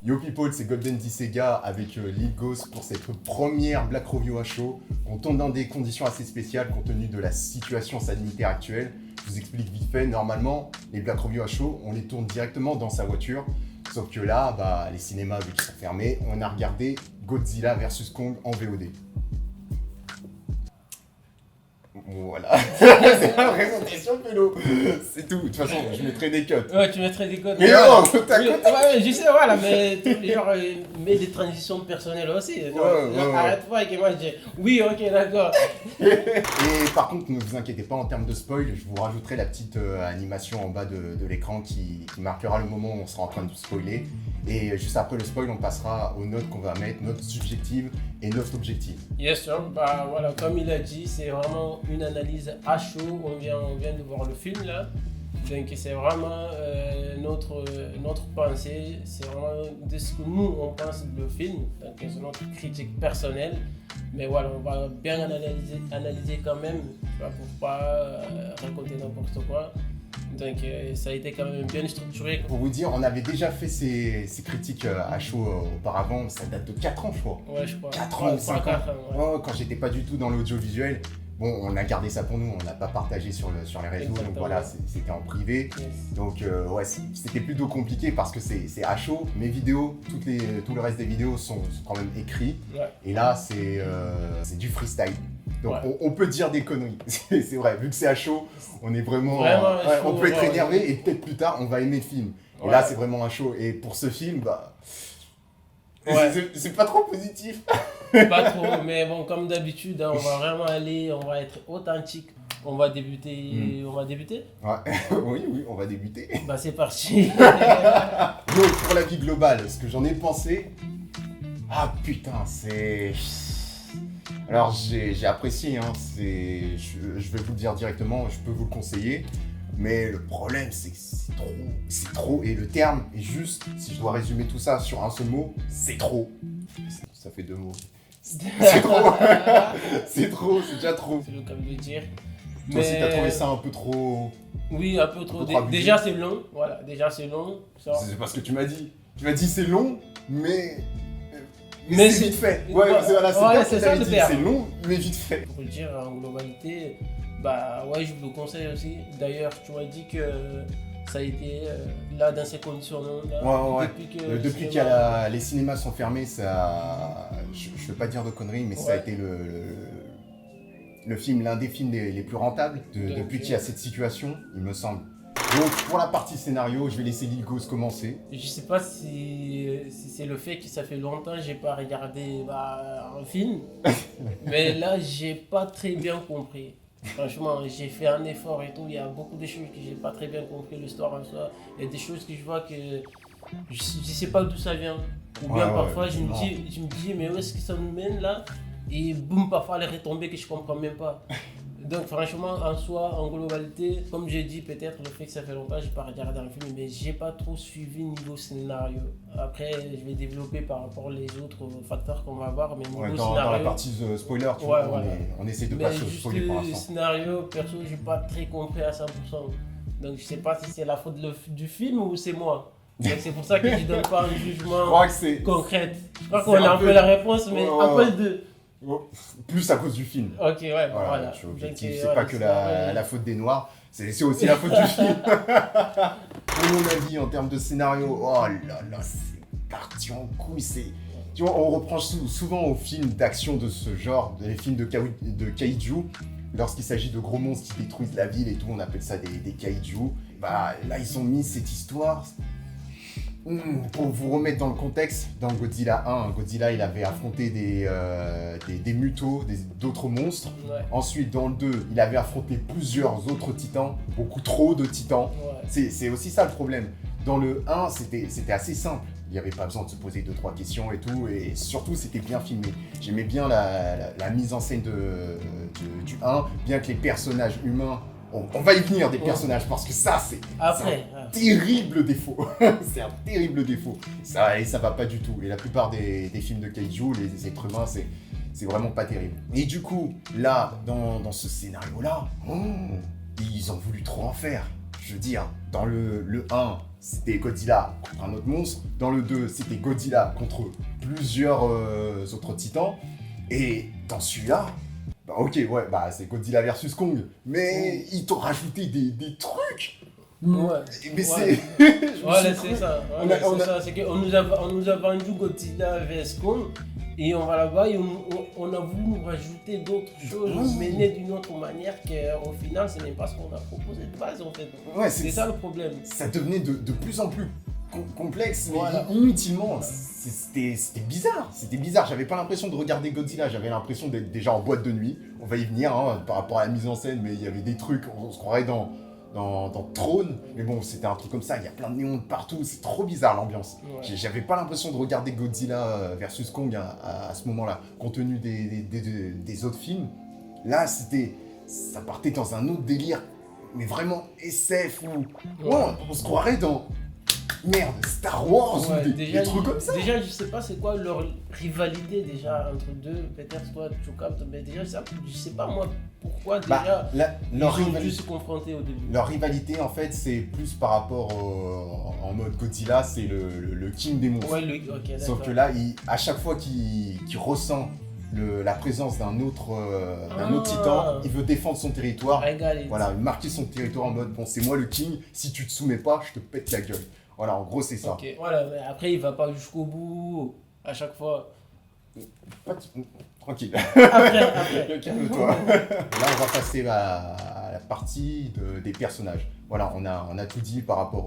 Yo people, c'est Golden D Sega avec Lil Ghost pour cette première Black Review à chaud. On tombe dans des conditions assez spéciales compte tenu de la situation sanitaire actuelle. Je vous explique vite fait, normalement, les Black Review à chaud, on les tourne directement dans sa voiture. Sauf que là, les cinémas, vu qu'ils sont fermés, on a regardé Godzilla vs Kong en VOD. Voilà, c'est la présentation, Pélo. C'est tout. De toute façon, je mettrai des cuts. Ouais, tu mettrais des codes. Mais non, t'as oui, ouais, je sais, voilà, mais genre, mets des transitions personnelles aussi. Arrête pas avec moi, je dis oui, ok, d'accord. Et par contre, ne vous inquiétez pas en termes de spoil, je vous rajouterai la petite animation en bas de l'écran qui marquera le moment où on sera en train de spoiler. Et juste après le spoil, on passera aux notes qu'on va mettre, notes subjectives et notes objectives. Yes, sir. Voilà, comme il a dit, c'est vraiment une analyse à chaud. On vient de voir le film là. Donc c'est vraiment notre pensée, c'est vraiment de ce que nous on pense du film. Donc c'est notre critique personnelle. Mais voilà, on va bien analyser quand même, tu vois, pour pas raconter n'importe quoi. Donc ça a été quand même bien structuré. Pour vous dire, on avait déjà fait ces critiques à chaud auparavant, ça date de 4 ans je crois. Ouais, je crois. 4 ans ou 5 ans. Ouais, quand j'étais pas du tout dans l'audiovisuel. Bon, on a gardé ça pour nous, on n'a pas partagé sur les réseaux, exactement. Donc voilà, c'était en privé. Yes. Donc ouais, c'était plutôt compliqué parce que c'est à chaud. Mes vidéos, tout le reste des vidéos sont quand même écrits. Ouais. Et là, c'est du freestyle. Donc ouais. on peut dire des conneries, c'est vrai, vu que c'est à chaud, on est vraiment on peut être énervé et peut-être plus tard, on va aimer le film. Et là, c'est vraiment à chaud. Et pour ce film, c'est pas trop positif. Pas trop, mais bon, comme d'habitude, on va vraiment on va être authentique. On va débuter. On va débuter ? Ouais. Oui, on va débuter. C'est parti. Donc, pour la vie globale, ce que j'en ai pensé, putain, c'est... Alors, j'ai apprécié, hein, je vais vous le dire directement, je peux vous le conseiller. Mais le problème, c'est que c'est trop, et le terme est juste, si je dois résumer tout ça sur un seul mot, c'est trop. Ça fait 2 mots. C'est trop, c'est déjà trop. C'est le cas de le dire. Toi aussi, t'as trouvé ça un peu trop... Oui, un peu trop. Déjà, c'est long, voilà, c'est long. C'est parce que tu m'as dit c'est long, mais c'est vite fait. Ouais, c'est ça le terme. C'est long, mais vite fait. Pour le dire en globalité... ouais, je vous le conseille aussi. D'ailleurs, tu m'as dit que ça a été là dans ces conditions-là. Ouais. Depuis que les cinémas sont fermés, ça, je veux pas dire de conneries, mais ça a été le film, l'un des films les plus rentables depuis qu'il y a cette situation, il me semble. Donc pour la partie scénario, je vais laisser Lil Ghost commencer. Je sais pas si c'est le fait que ça fait longtemps que j'ai pas regardé un film, mais là j'ai pas très bien compris. Franchement, j'ai fait un effort et tout, il y a beaucoup de choses que j'ai pas très bien compris l'histoire en soi. Il y a des choses que je vois que je sais pas d'où ça vient. Ou bien parfois je me dis mais où est-ce que ça nous mène là? Et boum, parfois les retombées que je comprends même pas. Donc franchement, en soi, en globalité, comme j'ai dit, peut-être le fait que ça fait longtemps que j'ai pas regardé un film, mais j'ai pas trop suivi niveau scénario. Après, je vais développer par rapport aux autres facteurs qu'on va voir, mais niveau scénario... Dans la partie spoiler, tu vois, on essaie de pas se spoiler pour l'instant. Le scénario, perso, j'ai pas très compris à 100%. Donc je sais pas si c'est la faute du film ou c'est moi. Donc c'est pour ça que je donne pas un jugement concret. Je crois qu'on a un peu la réponse, mais un peu les deux. Plus à cause du film. Ok, voilà. C'est pas que la faute des Noirs, c'est aussi la faute du film. Pour mon avis, en termes de scénario, oh là là, c'est parti en couille. Tu vois, on reprend souvent aux films d'action de ce genre, les films de kaiju. Lorsqu'il s'agit de gros monstres qui détruisent la ville et tout, on appelle ça des kaiju. Là, ils ont mis cette histoire... Pour vous remettre dans le contexte, dans Godzilla 1, Godzilla il avait affronté des mutos, d'autres monstres. Ouais. Ensuite, dans le 2, il avait affronté plusieurs autres titans, beaucoup trop de titans. Ouais. C'est aussi ça le problème. Dans le 1, c'était assez simple. Il n'y avait pas besoin de se poser 2-3 questions et tout. Et surtout, c'était bien filmé. J'aimais bien la mise en scène du 1, bien que les personnages humains... On va y venir des personnages parce que ça, c'est un terrible défaut. C'est un terrible défaut. Ça va pas du tout. Et la plupart des films de kaiju, les êtres humains, c'est vraiment pas terrible. Et du coup, là, dans ce scénario-là, ils ont voulu trop en faire. je veux dire, dans le 1, c'était Godzilla contre un autre monstre. Dans le 2, c'était Godzilla contre plusieurs autres titans. Et dans celui-là, bah ok, ouais, bah c'est Godzilla versus Kong. Mais ils t'ont rajouté des trucs. Ouais. Mais Ouais. c'est... Voilà, c'est ça. On Voilà, a- on c'est a- ça. C'est qu'on nous a vendu Godzilla vs Kong et on va là-bas et on a voulu nous rajouter d'autres choses, Oui. mais nées d'une autre manière qu'au final, ce n'est pas ce qu'on a proposé de base en fait. Ouais, C'est ça le problème. Ça devenait de plus en plus complexe, mais Voilà. inutilement. C'était bizarre. C'était bizarre. J'avais pas l'impression de regarder Godzilla. J'avais l'impression d'être déjà en boîte de nuit. On va y venir hein, par rapport à la mise en scène, mais il y avait des trucs, on se croirait dans Trône. Mais bon, c'était un truc comme ça. Il y a plein de néons de partout. C'est trop bizarre l'ambiance. Ouais. J'avais pas l'impression de regarder Godzilla versus Kong à ce moment-là, compte tenu des autres films. Là, ça partait dans un autre délire, mais vraiment SF ou Ouais. on se croirait dans merde Star Wars Ouais, ou des trucs comme ça. Déjà, je sais pas c'est quoi leur rivalité déjà entre deux. Peut-être toi tu captes, mais déjà je sais pas moi pourquoi déjà Leur, ils ont dû se confronter au début. leur rivalité en fait c'est plus par rapport en mode Godzilla, c'est le king des monstres. Ouais, ok, d'accord. Sauf que là, à chaque fois qu'il ressent la présence d'un autre titan, il veut défendre son territoire. Régalé. Voilà, marquer son territoire en mode bon, c'est moi le king, si tu te soumets pas, je te pète la gueule. Voilà, en gros, c'est ça. Ok, voilà, mais après il va pas jusqu'au bout à chaque fois. Tranquille. Après. Calme-toi. Là, on va passer à la partie des personnages. Voilà, on a tout dit par rapport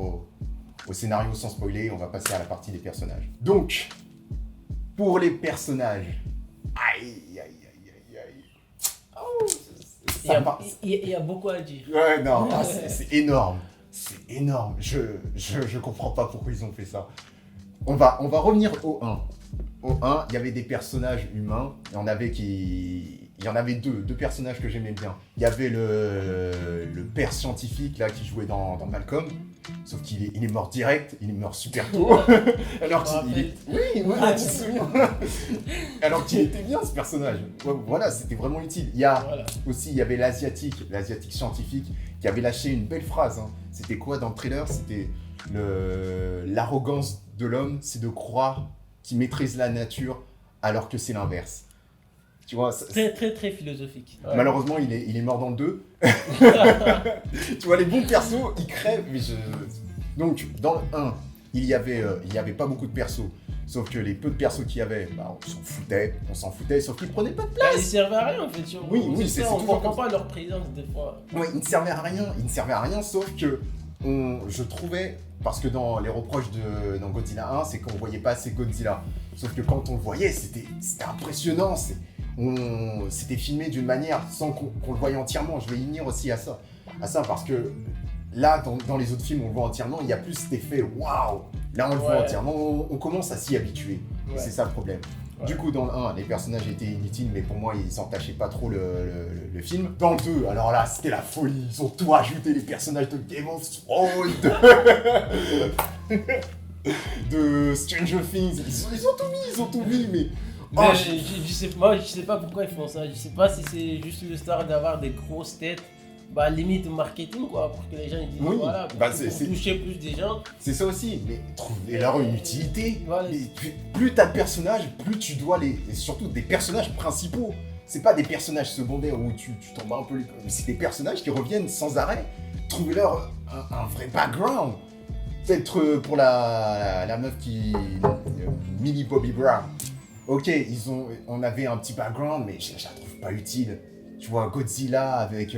au scénario sans spoiler. On va passer à la partie des personnages. Donc, pour les personnages. Aïe, aïe, aïe, aïe, aïe. Oh, Il y a beaucoup à dire. Ouais, non, c'est énorme. C'est énorme. Je comprends pas pourquoi ils ont fait ça. On va revenir au 1. Au 1, il y avait des personnages humains. Il y en avait deux personnages que j'aimais bien. Il y avait le père scientifique là qui jouait dans Malcolm. Sauf qu'il est mort direct, il est mort super tôt. Alors qu'il est... Oui, voilà, tu te souviens. Alors qu'il était bien ce personnage. Voilà, c'était vraiment utile. Il y avait l'asiatique scientifique qui avait lâché une belle phrase. Hein. C'était quoi dans le trailer? C'était l'arrogance de l'homme, c'est de croire qu'il maîtrise la nature alors que c'est l'inverse. Tu vois, Très très très philosophique. Ouais. Malheureusement, il est mort dans le 2. Tu vois, les bons persos, ils crèvent. Mais donc, dans le 1, il y avait pas beaucoup de persos. Sauf que les peu de persos qu'il y avait, bah, on s'en foutait, sauf qu'ils prenaient pas de place. Ils servaient à rien en fait. Oui, c'est ça, on toujours comprend comme pas leur présence des fois. Ouais, ils ne servaient à rien, sauf que je trouvais, parce que dans les reproches dans Godzilla 1, c'est qu'on voyait pas assez Godzilla. Sauf que quand on le voyait, c'était impressionnant. C'était filmé d'une manière sans qu'on le voyait entièrement. Je vais y venir aussi à ça parce que là, dans les autres films, on le voit entièrement, il y a plus cet effet waouh. Là, on le voit entièrement, on commence à s'y habituer. Ouais. Et c'est ça le problème. Ouais. Du coup, dans le 1, les personnages étaient inutiles, mais pour moi, ils s'entachaient pas trop le film. Dans le 2, alors là, c'était la folie. Ils ont tout rajouté, les personnages de Game of Thrones, de Stranger Things. Ils ont tout mis, mais... Mais je sais pas pourquoi ils font ça. Je sais pas si c'est juste l'histoire d'avoir des grosses têtes. Bah, limite marketing, quoi, pour que les gens ils disent voilà, pour toucher plus des gens. C'est ça aussi, mais trouvez-leur une utilité. Voilà. Plus t'as de personnages, plus tu dois et surtout des personnages principaux. C'est pas des personnages secondaires où tu t'en bats un peu les... C'est des personnages qui reviennent sans arrêt. Trouvez-leur un vrai background. Peut-être pour la meuf qui... Millie Bobby Brown. Ok, on avait un petit background, mais je la trouve pas utile. Tu vois, Godzilla avec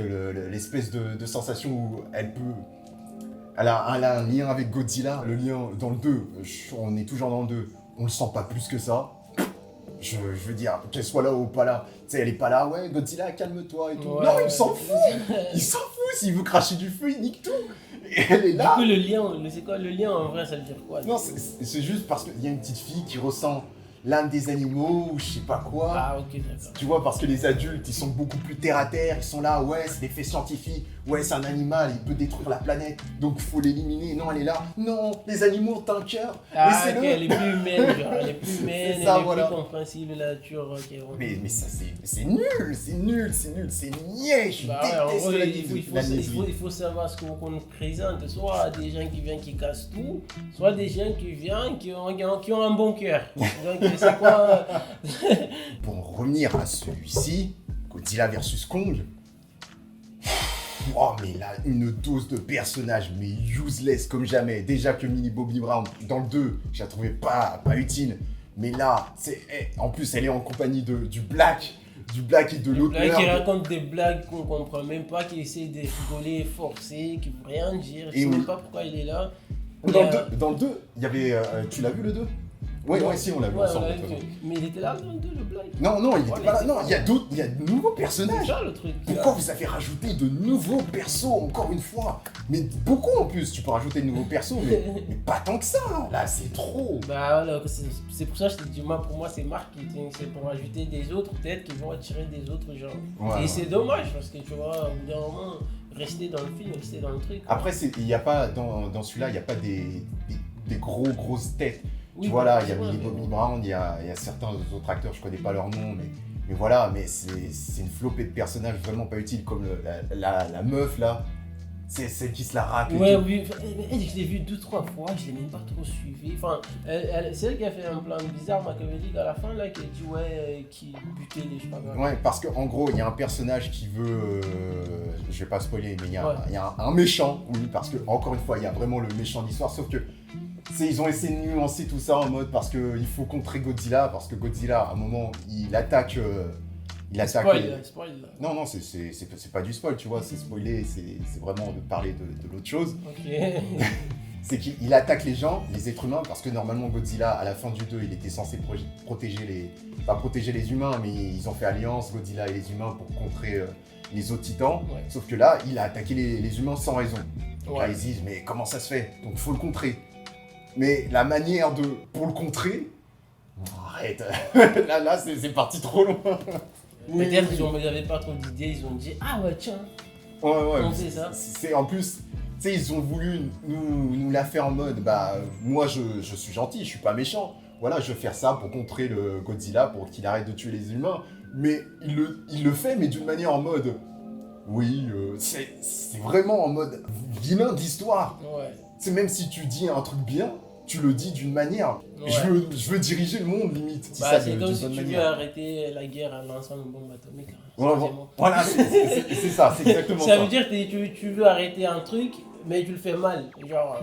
l'espèce de sensation où elle a un lien avec Godzilla. Le lien dans le 2, on est toujours dans le 2. On le sent pas plus que ça. Je veux dire, qu'elle soit là ou pas là. Tu sais, elle est pas là, ouais, Godzilla, calme-toi et tout. Ouais, non, il s'en fout. Il s'en fout. S'il veut cracher du feu, il nique tout. Et elle est là. Du coup, le lien, c'est quoi le lien en vrai, ça veut dire quoi? Non, c'est juste parce qu'il y a une petite fille qui ressent l'âme des animaux ou je sais pas quoi. Ah, ok, d'accord. Tu vois, parce que les adultes, ils sont beaucoup plus terre à terre, ils sont là, ouais, c'est des faits scientifiques, ouais, c'est un animal, il peut détruire la planète, donc faut l'éliminer. Non, elle est là, non, les animaux ont un cœur, Ah, laissez-le. ok, elle est plus humaine, genre, elle est plus humaine, C'est ça, elle est voilà. plus compréhensible, la nature, ok. Ouais. Mais ça, c'est nul, c'est nul, c'est nul, c'est niais, je Bah ouais, en déteste gros, la il faut savoir ce qu'on nous présente, soit des gens qui viennent qui cassent tout, soit des gens qui viennent qui ont un bon cœur. Donc c'est quoi Pour en revenir à celui-ci, Godzilla vs Kong, oh mais là, une dose de personnages, mais useless comme jamais. Déjà que Millie Bobby Brown, dans le 2, je la trouvais pas utile. Mais là, en plus, elle est en compagnie du Black et de l'autre Là, qui nerd. raconte des blagues qu'on comprend même pas, qui essaie de rigoler, forcer, qui veut rien dire, je Et sais oui. même pas pourquoi il est là. Dans le 2, il y avait... tu l'as vu le 2 ? Ouais, si, on l'a vu Ouais, ensemble. on de l'a toute vu. façon. Mais il était là dans le 2, le blague. Non, il était Ouais, pas là. il Non, était il y a de nouveaux C'est personnages. ça le truc. Pourquoi vous avez rajouté de nouveaux persos, encore une fois? Mais beaucoup en plus, tu peux rajouter de nouveaux persos, mais pas tant que ça. Là, c'est trop. Bah voilà, c'est pour ça que je te dis, moi, pour moi c'est marketing, c'est pour ajouter des autres, peut-être qu'ils vont attirer des autres gens. Ouais, Et c'est dommage parce que tu vois, au bout d'un moment, rester dans le film, rester dans le truc. Après, il y a pas, dans celui-là, il n'y a pas des grosses têtes. Oui, Tu vois là, il y a ouais, Millie mais Bobby bon. Brown, il y a certains autres acteurs, je connais pas leur nom, mais voilà, mais c'est une flopée de personnages vraiment pas utiles, comme la meuf là, c'est celle qui se la rappe. et Ouais, tout. oui, elle, je l'ai vue 2-3 fois, je l'ai même pas trop suivi. Enfin, c'est elle qui a fait un plan bizarre, machiavélique à la fin, là, qui a dit, ouais, qui butait les, je sais pas quoi. Ouais, parce qu'en gros, il y a un personnage qui veut. Je vais pas spoiler, mais il y a, Ouais. il y a un méchant, oui, parce que, encore une fois, il y a vraiment le méchant de l'histoire, sauf que. Ils ont essayé de nuancer tout ça en mode parce qu'il faut contrer Godzilla, parce que Godzilla, à un moment, il attaque. Spoil, là. Non, c'est pas du spoil, tu vois, c'est spoiler, c'est vraiment de parler de l'autre chose. Ok. C'est qu'il attaque les gens, les êtres humains, parce que normalement Godzilla, à la fin du 2, il était censé protéger pas protéger les humains, mais ils ont fait alliance, Godzilla et les humains, pour contrer les autres titans. Ouais. Sauf que là, il a attaqué les humains sans raison. Donc là, Ouais. ils se disent, mais comment ça se fait? Donc faut le contrer. Mais la manière pour le contrer... Arrête. là c'est parti trop loin. Peut-être ils n'avaient pas trop d'idées, ils ont dit, ah ouais, tiens. Ouais, On fait ça. C'est en plus, tu sais, ils ont voulu nous la faire en mode, bah, moi je suis gentil, je suis pas méchant. Voilà, je vais faire ça pour contrer le Godzilla, pour qu'il arrête de tuer les humains. Mais il le fait, mais d'une manière en mode, oui, c'est vraiment en mode vilain d'histoire. Ouais. C'est même si tu dis un truc bien, tu le dis d'une manière. Ouais. Je veux diriger le monde limite. Dis Bah, ça c'est de- comme d'une si bonne tu veux manière. arrêter la guerre en lançant une bombe atomique. Hein. Voilà, c'est ça, c'est exactement ça. Ça veut dire que tu veux arrêter un truc, mais tu le fais mal. Genre,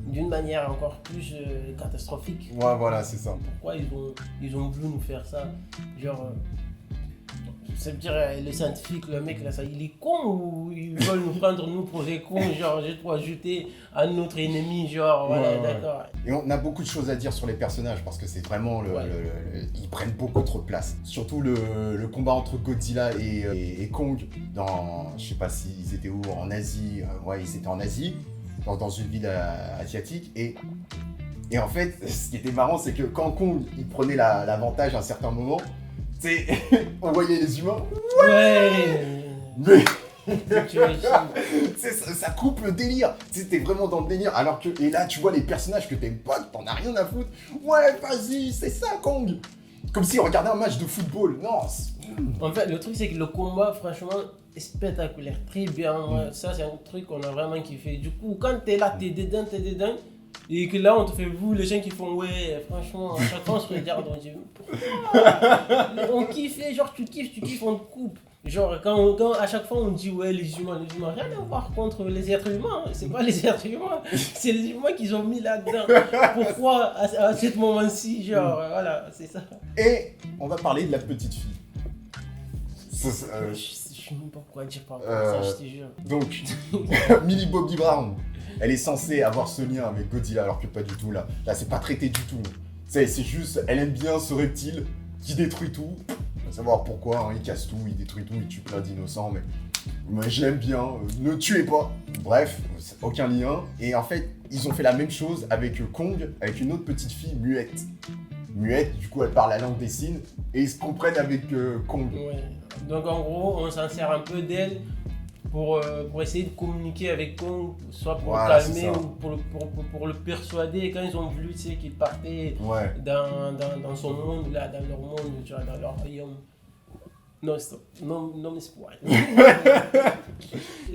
d'une manière encore plus catastrophique. Ouais, voilà, c'est ça. Pourquoi ils ont voulu nous faire ça? Genre, ça veut dire, le scientifique, le mec là, ça, il est con ou ils veulent nous prendre nous pour des cons? Genre, je dois ajouter à notre ennemi, genre, voilà, Ouais. d'accord. Et on a beaucoup de choses à dire sur les personnages parce que c'est vraiment Ouais. ils prennent beaucoup trop de place. Surtout le combat entre Godzilla et Kong dans, je sais pas s'ils étaient où, en Asie, ouais, ils étaient en Asie, dans une ville asiatique et en fait, ce qui était marrant, c'est que quand Kong il prenait l'avantage à un certain moment, tu sais, on voyait les humains, Ouais. mais Tu imagines. ça coupe le délire. Tu sais, t'es vraiment dans le délire. Alors que, et là, tu vois les personnages que t'aimes pas, que t'en as rien à foutre. Ouais, vas-y, c'est ça, Kong. Comme si on regardait un match de football. Non. En fait, le truc, c'est que le combat, franchement, est spectaculaire. Très bien. Ouais, ça, c'est un truc qu'on a vraiment kiffé. Du coup, quand t'es là, t'es dedans. Et que là, on te fait, vous, les gens qui font, ouais, franchement, à chaque fois, on se regarde, on dit, pourquoi? On kiffe, genre, tu kiffes, on te coupe. Genre, quand à chaque fois, on dit, ouais, les humains, rien à voir contre les êtres humains. C'est pas les êtres humains, c'est les humains qu'ils ont mis là-dedans. Pourquoi, à ce moment-ci, genre, voilà, c'est ça. Et on va parler de la petite fille. Je sais même pas quoi dire par rapport à ça, je te jure. Donc, Millie Bobby Brown, elle est censée avoir ce lien avec Godzilla, alors que pas du tout là. Là, c'est pas traité du tout. C'est juste, elle aime bien ce reptile qui détruit tout. On va savoir pourquoi, hein, il casse tout, il détruit tout, il tue plein d'innocents, mais moi j'aime bien, ne tuez pas. Bref, aucun lien. Et en fait, ils ont fait la même chose avec Kong, avec une autre petite fille muette. muette, du coup elle parle la langue des signes, et ils se comprennent avec Kong. Ouais. Donc en gros, on s'en sert un peu d'elle pour essayer de communiquer avec Kong, soit pour Voilà, le c'est calmer ça. ou pour le persuader. Et quand ils ont voulu, tu sais, qu'il partait Ouais. dans son monde, là, dans leur monde, tu vois, dans leur royaume. Non, stop. Non, non, mais spoil.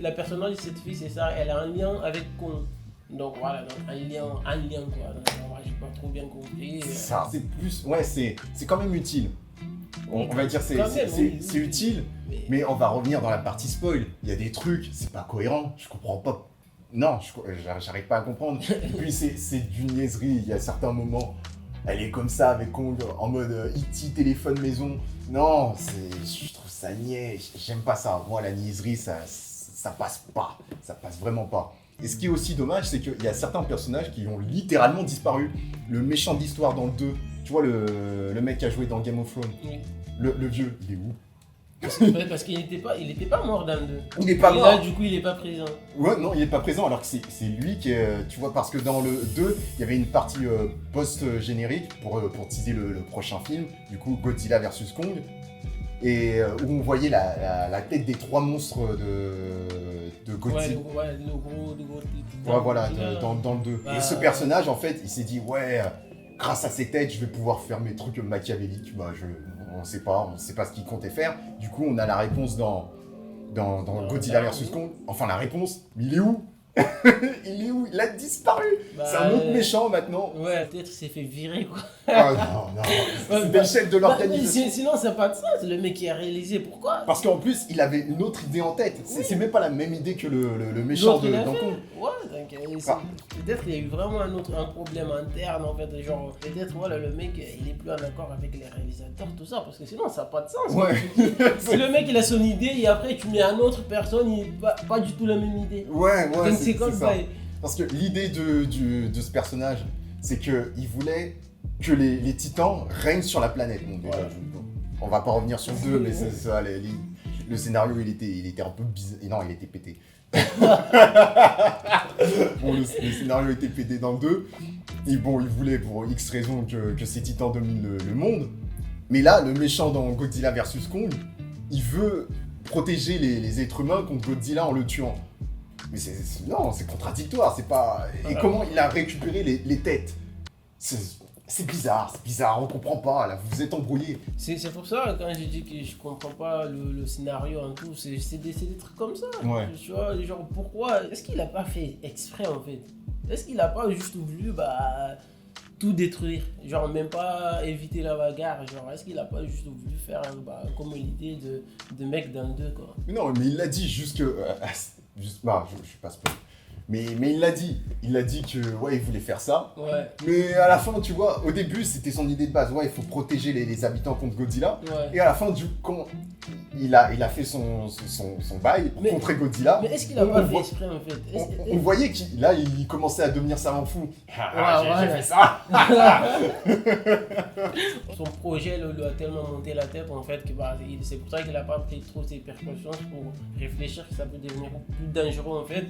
La personnage de cette fille, c'est ça, elle a un lien avec Kong. Donc voilà, donc un lien quoi. Donc, moi, j'ai pas trop bien compris. C'est ça, c'est plus. Ouais, c'est quand même utile. On va dire c'est Quand même, oui, c'est oui. utile, mais on va revenir dans la partie spoil. Il y a des trucs, c'est pas cohérent, je comprends pas. Non, j'arrive pas à comprendre. Et puis c'est d'une niaiserie, il y a certains moments, elle est comme ça avec Kong en mode E.T. téléphone maison. Non, je trouve ça niais, j'aime pas ça. Moi la niaiserie, ça passe pas, ça passe vraiment pas. Et ce qui est aussi dommage, c'est qu'il y a certains personnages qui ont littéralement disparu. Le méchant de l'histoire dans le 2, tu vois le mec qui a joué dans Game of Thrones, Oui. le vieux, il est où? Parce qu'il était pas mort dans le 2. Il est pas Et mort. là, du coup, il est pas présent. Ouais, non, il est pas présent, alors que c'est lui qui est... Tu vois, parce que dans le 2, il y avait une partie post-générique pour teaser le prochain film, du coup Godzilla vs Kong, et où on voyait la tête des 3 monstres de Godzilla. Le gros. Ouais, voilà, dans le 2. Bah, Et ce personnage, en fait, il s'est dit, ouais, grâce à ces têtes, je vais pouvoir faire mes trucs machiavéliques. Bah, on sait pas ce qu'il comptait faire. Du coup, on a la réponse dans Godzilla vs Kong. Enfin, la réponse, mais il est où? Il est où? Il a disparu. Bah, C'est un autre méchant maintenant. Ouais, peut-être il s'est fait virer quoi. Ah non, c'était le chef de l'organisation. Sinon, ça n'a pas de sens. Le mec qui a réalisé, pourquoi? Parce qu'en plus, il avait une autre idée en tête. Oui. C'est même pas la même idée que le méchant L'autre, il a dans fait. Kong. Ouais, donc Ah. peut-être qu'il y a eu vraiment un problème interne en fait. Genre, peut-être voilà, le mec il est plus en accord avec les réalisateurs, tout ça, parce que sinon ça n'a pas de sens. Ouais. Si le mec il a son idée et après tu mets un autre personne, il pas du tout la même idée. Ouais, Donc c'est comme ça. ça. Parce que l'idée de ce personnage, c'est qu'il voulait que les titans règnent sur la planète. Bon, déjà, Ouais. on va pas revenir sur le 2, mais c'est ça, le scénario, il était un peu bizarre. Non, il était pété. Bon, le scénario était pété dans le 2. Et bon, il voulait pour X raisons que ces titans dominent le monde. Mais là, le méchant dans Godzilla vs Kong, il veut protéger les êtres humains contre Godzilla en le tuant. Mais non, c'est contradictoire, c'est pas... Et comment il a récupéré les têtes? C'est bizarre, on comprend pas, là, vous êtes embrouillés. C'est pour ça, quand je dis que je comprends pas le scénario en tout, c'est des trucs comme ça. Ouais. Tu vois, genre pourquoi? Est-ce qu'il a pas fait exprès en fait? Est-ce qu'il a pas juste voulu tout détruire? Genre même pas éviter la bagarre, genre est-ce qu'il a pas juste voulu faire comme l'idée de mec dans le 2 quoi? Mais non, mais il l'a dit jusque... je suis pas spoil. Mais il l'a dit que, ouais, il voulait faire ça. Ouais, Mais à la fin, tu vois, au début, c'était son idée de base. Ouais, il faut protéger les habitants contre Godzilla. ouais. Et à la fin, il a fait son bail pour Mais- contrer Godzilla. Mais est-ce qu'il a On pas le fait voit- exprès en fait? On voyait qu'il il commençait à devenir savant fou. Ouais, J'ai fait ça. Son projet lui a tellement monté la tête en fait que c'est pour ça qu'il a pas pris trop ses précautions pour réfléchir que ça peut devenir plus dangereux en fait,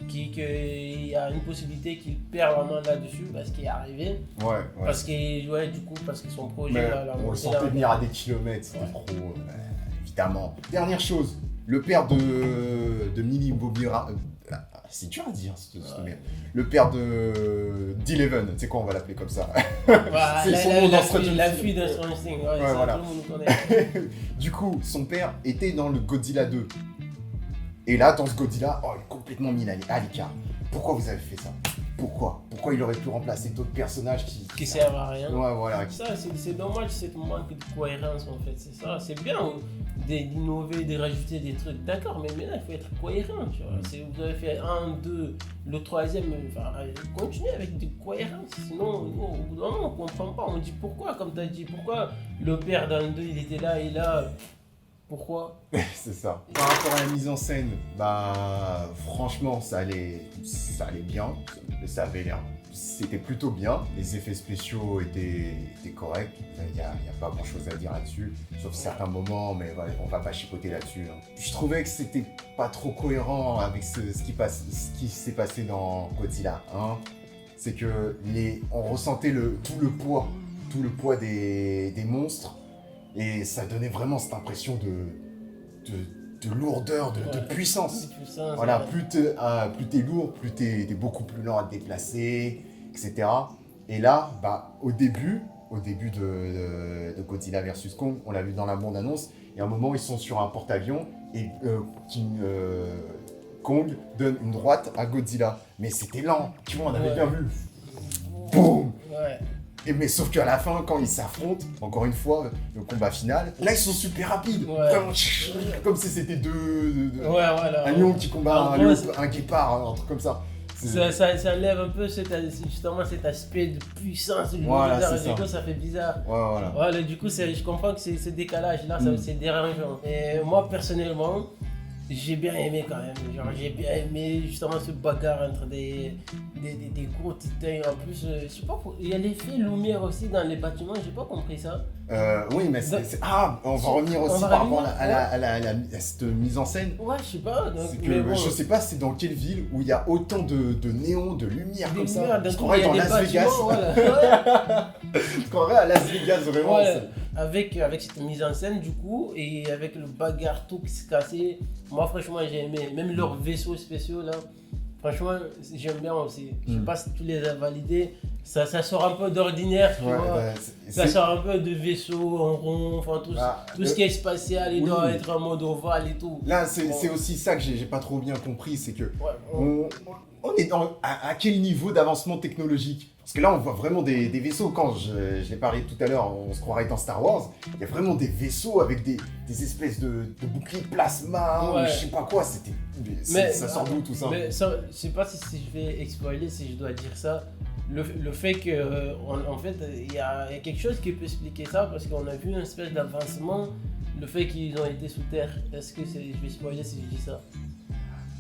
qu'il y a une possibilité qu'il perd la main là-dessus parce qu'il est arrivé, Ouais. parce que son projet Mais l'a on le monté sentait venir à des kilomètres, c'était Ouais. trop, évidemment. Dernière chose, le père de Millie Bobby c'est dur à dire, cette merde. Le père d'Eleven, tu sais quoi, on va l'appeler comme ça. Voilà, C'est son nom dans Stranger la Things. fille de Stranger Things, ouais, Ouais, ça, voilà. tout le monde connaît. Du coup, son père était dans le Godzilla 2. Et là, dans ce Godzilla, il est complètement mis à l'écart. Pourquoi vous avez fait ça? Pourquoi il aurait pu remplacer d'autres personnages Qui servent à rien. Ouais, voilà. Ça, c'est dommage, cette manque de cohérence en fait, c'est ça. C'est bien d'innover, de rajouter des trucs, d'accord, mais maintenant il faut être cohérent, tu vois. Vous avez fait 1, 2, le troisième, continuez avec des cohérences, sinon nous, au bout d'un moment on comprend pas, on dit pourquoi, comme tu as dit, pourquoi le père dans le 2 il était là et là, pourquoi? C'est ça. Par rapport à la mise en scène, franchement, ça allait bien. Ça avait l'air. C'était plutôt bien. Les effets spéciaux étaient corrects. Il n'y a pas grand chose à dire là-dessus. Sauf certains moments, mais ouais, on va pas chipoter là-dessus. Je trouvais que c'était pas trop cohérent avec ce qui s'est passé dans Godzilla 1. C'est que on ressentait tout le poids tout le poids des monstres. Et ça donnait vraiment cette impression de lourdeur, de puissance. Voilà, plus t'es lourd, plus t'es beaucoup plus lent à te déplacer, etc. Et là, au début de Godzilla vs Kong, on l'a vu dans la bande-annonce, et à un moment, ils sont sur un porte-avions, et Kong donne une droite à Godzilla. Mais c'était lent, tu vois, on avait bien vu. Boum. Mais sauf qu'à la fin, quand ils s'affrontent, encore une fois, le combat final, là ils sont super rapides. Vraiment, comme si c'était un lion qui combat un guépard, un truc comme ça. Ça lève un peu justement cet aspect de puissance du bizarre, du coup ça fait bizarre. Voilà, du coup je comprends que ce décalage là, c'est dérangeant. Et moi personnellement, j'ai bien aimé quand même, j'ai bien aimé justement ce bagarre entre des gros titans. En plus, je sais pas, il y a l'effet lumière aussi dans les bâtiments, j'ai pas compris ça. Oui, mais on va revenir aussi par rapport à cette mise en scène. Ouais, je sais pas. Je sais pas c'est dans quelle ville où il y a autant de néons, de lumière comme ça. Parce qu'on est dans Las Vegas. Parce qu'on est à Las Vegas vraiment. Avec cette mise en scène du coup, et avec le bagarre tout qui se cassait, moi franchement j'ai aimé, même leurs vaisseaux spéciaux là, franchement j'aime bien aussi. Je sais pas si tu les as validés, ça sort un peu d'ordinaire, tu vois. Ça sort un peu de vaisseaux en rond, enfin tout ce qui est spatial, il doit être en mode ovale et tout. Là c'est aussi ça que j'ai pas trop bien compris, c'est que on est à quel niveau d'avancement technologique? Parce que là, on voit vraiment des vaisseaux. Quand je l'ai parlé tout à l'heure, on se croirait dans Star Wars. Il y a vraiment des vaisseaux avec des espèces de boucliers plasma, ou je sais pas quoi. Ça sort d'où tout ça? Mais ça, je sais pas si je vais spoiler, si je dois dire ça. Le fait que, en fait, il y a quelque chose qui peut expliquer ça, parce qu'on a vu une espèce d'avancement, le fait qu'ils ont été sous terre. Est-ce que je vais spoiler si je dis ça?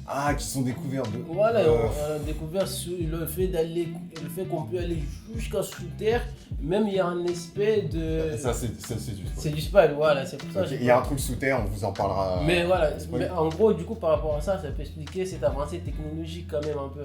Ah, qui sont découverts de... Voilà, on a découvert le fait qu'on peut aller jusqu'à sous terre. Même il y a un aspect de... Ça c'est du spoil. C'est du spoil, voilà, c'est pour ça. Il y a un truc sous terre, on vous en parlera. Mais voilà, en gros, du coup, par rapport à ça, ça peut expliquer cette avancée technologique quand même un peu.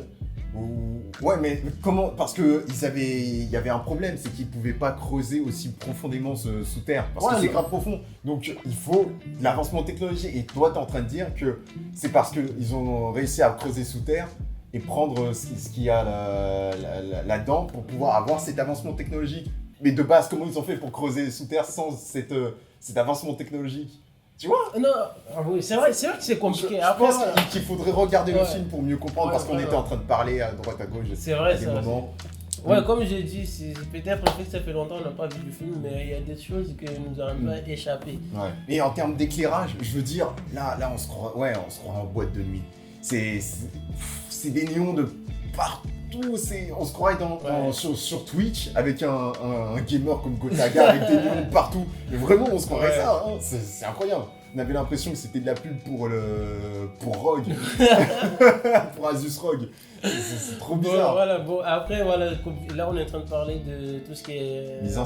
Ouais, mais comment? Parce que il y avait un problème, c'est qu'ils pouvaient pas creuser aussi profondément sous terre, parce que c'est grave profond. Donc il faut de l'avancement technologique. Et toi, t'es en train de dire que c'est parce qu'ils ont réussi à creuser sous terre et prendre ce qu'il y a là-dedans pour pouvoir avoir cet avancement technologique. Mais de base, comment ils ont fait pour creuser sous terre sans cet avancement technologique? Tu vois? Non, oui, c'est vrai que c'est compliqué. Je pense qu'il faudrait regarder le film pour mieux comprendre, parce qu'on était en train de parler à droite à gauche. C'est vrai, c'est vrai. Ouais, comme j'ai dit, peut-être que ça fait longtemps qu'on n'a pas vu le film, mais il y a des choses qui nous ont un peu échappé. Ouais. Et en termes d'éclairage, je veux dire, là on se croit en boîte de nuit. C'est des néons de partout. On se croirait sur Twitch avec un gamer comme Gotaga avec des néons partout. Mais vraiment, on se croirait ça. Hein. C'est incroyable. On avait l'impression que c'était de la pub pour Rogue. Pour Asus Rogue. C'est trop bizarre. Après, là on est en train de parler de tout ce qui est mise en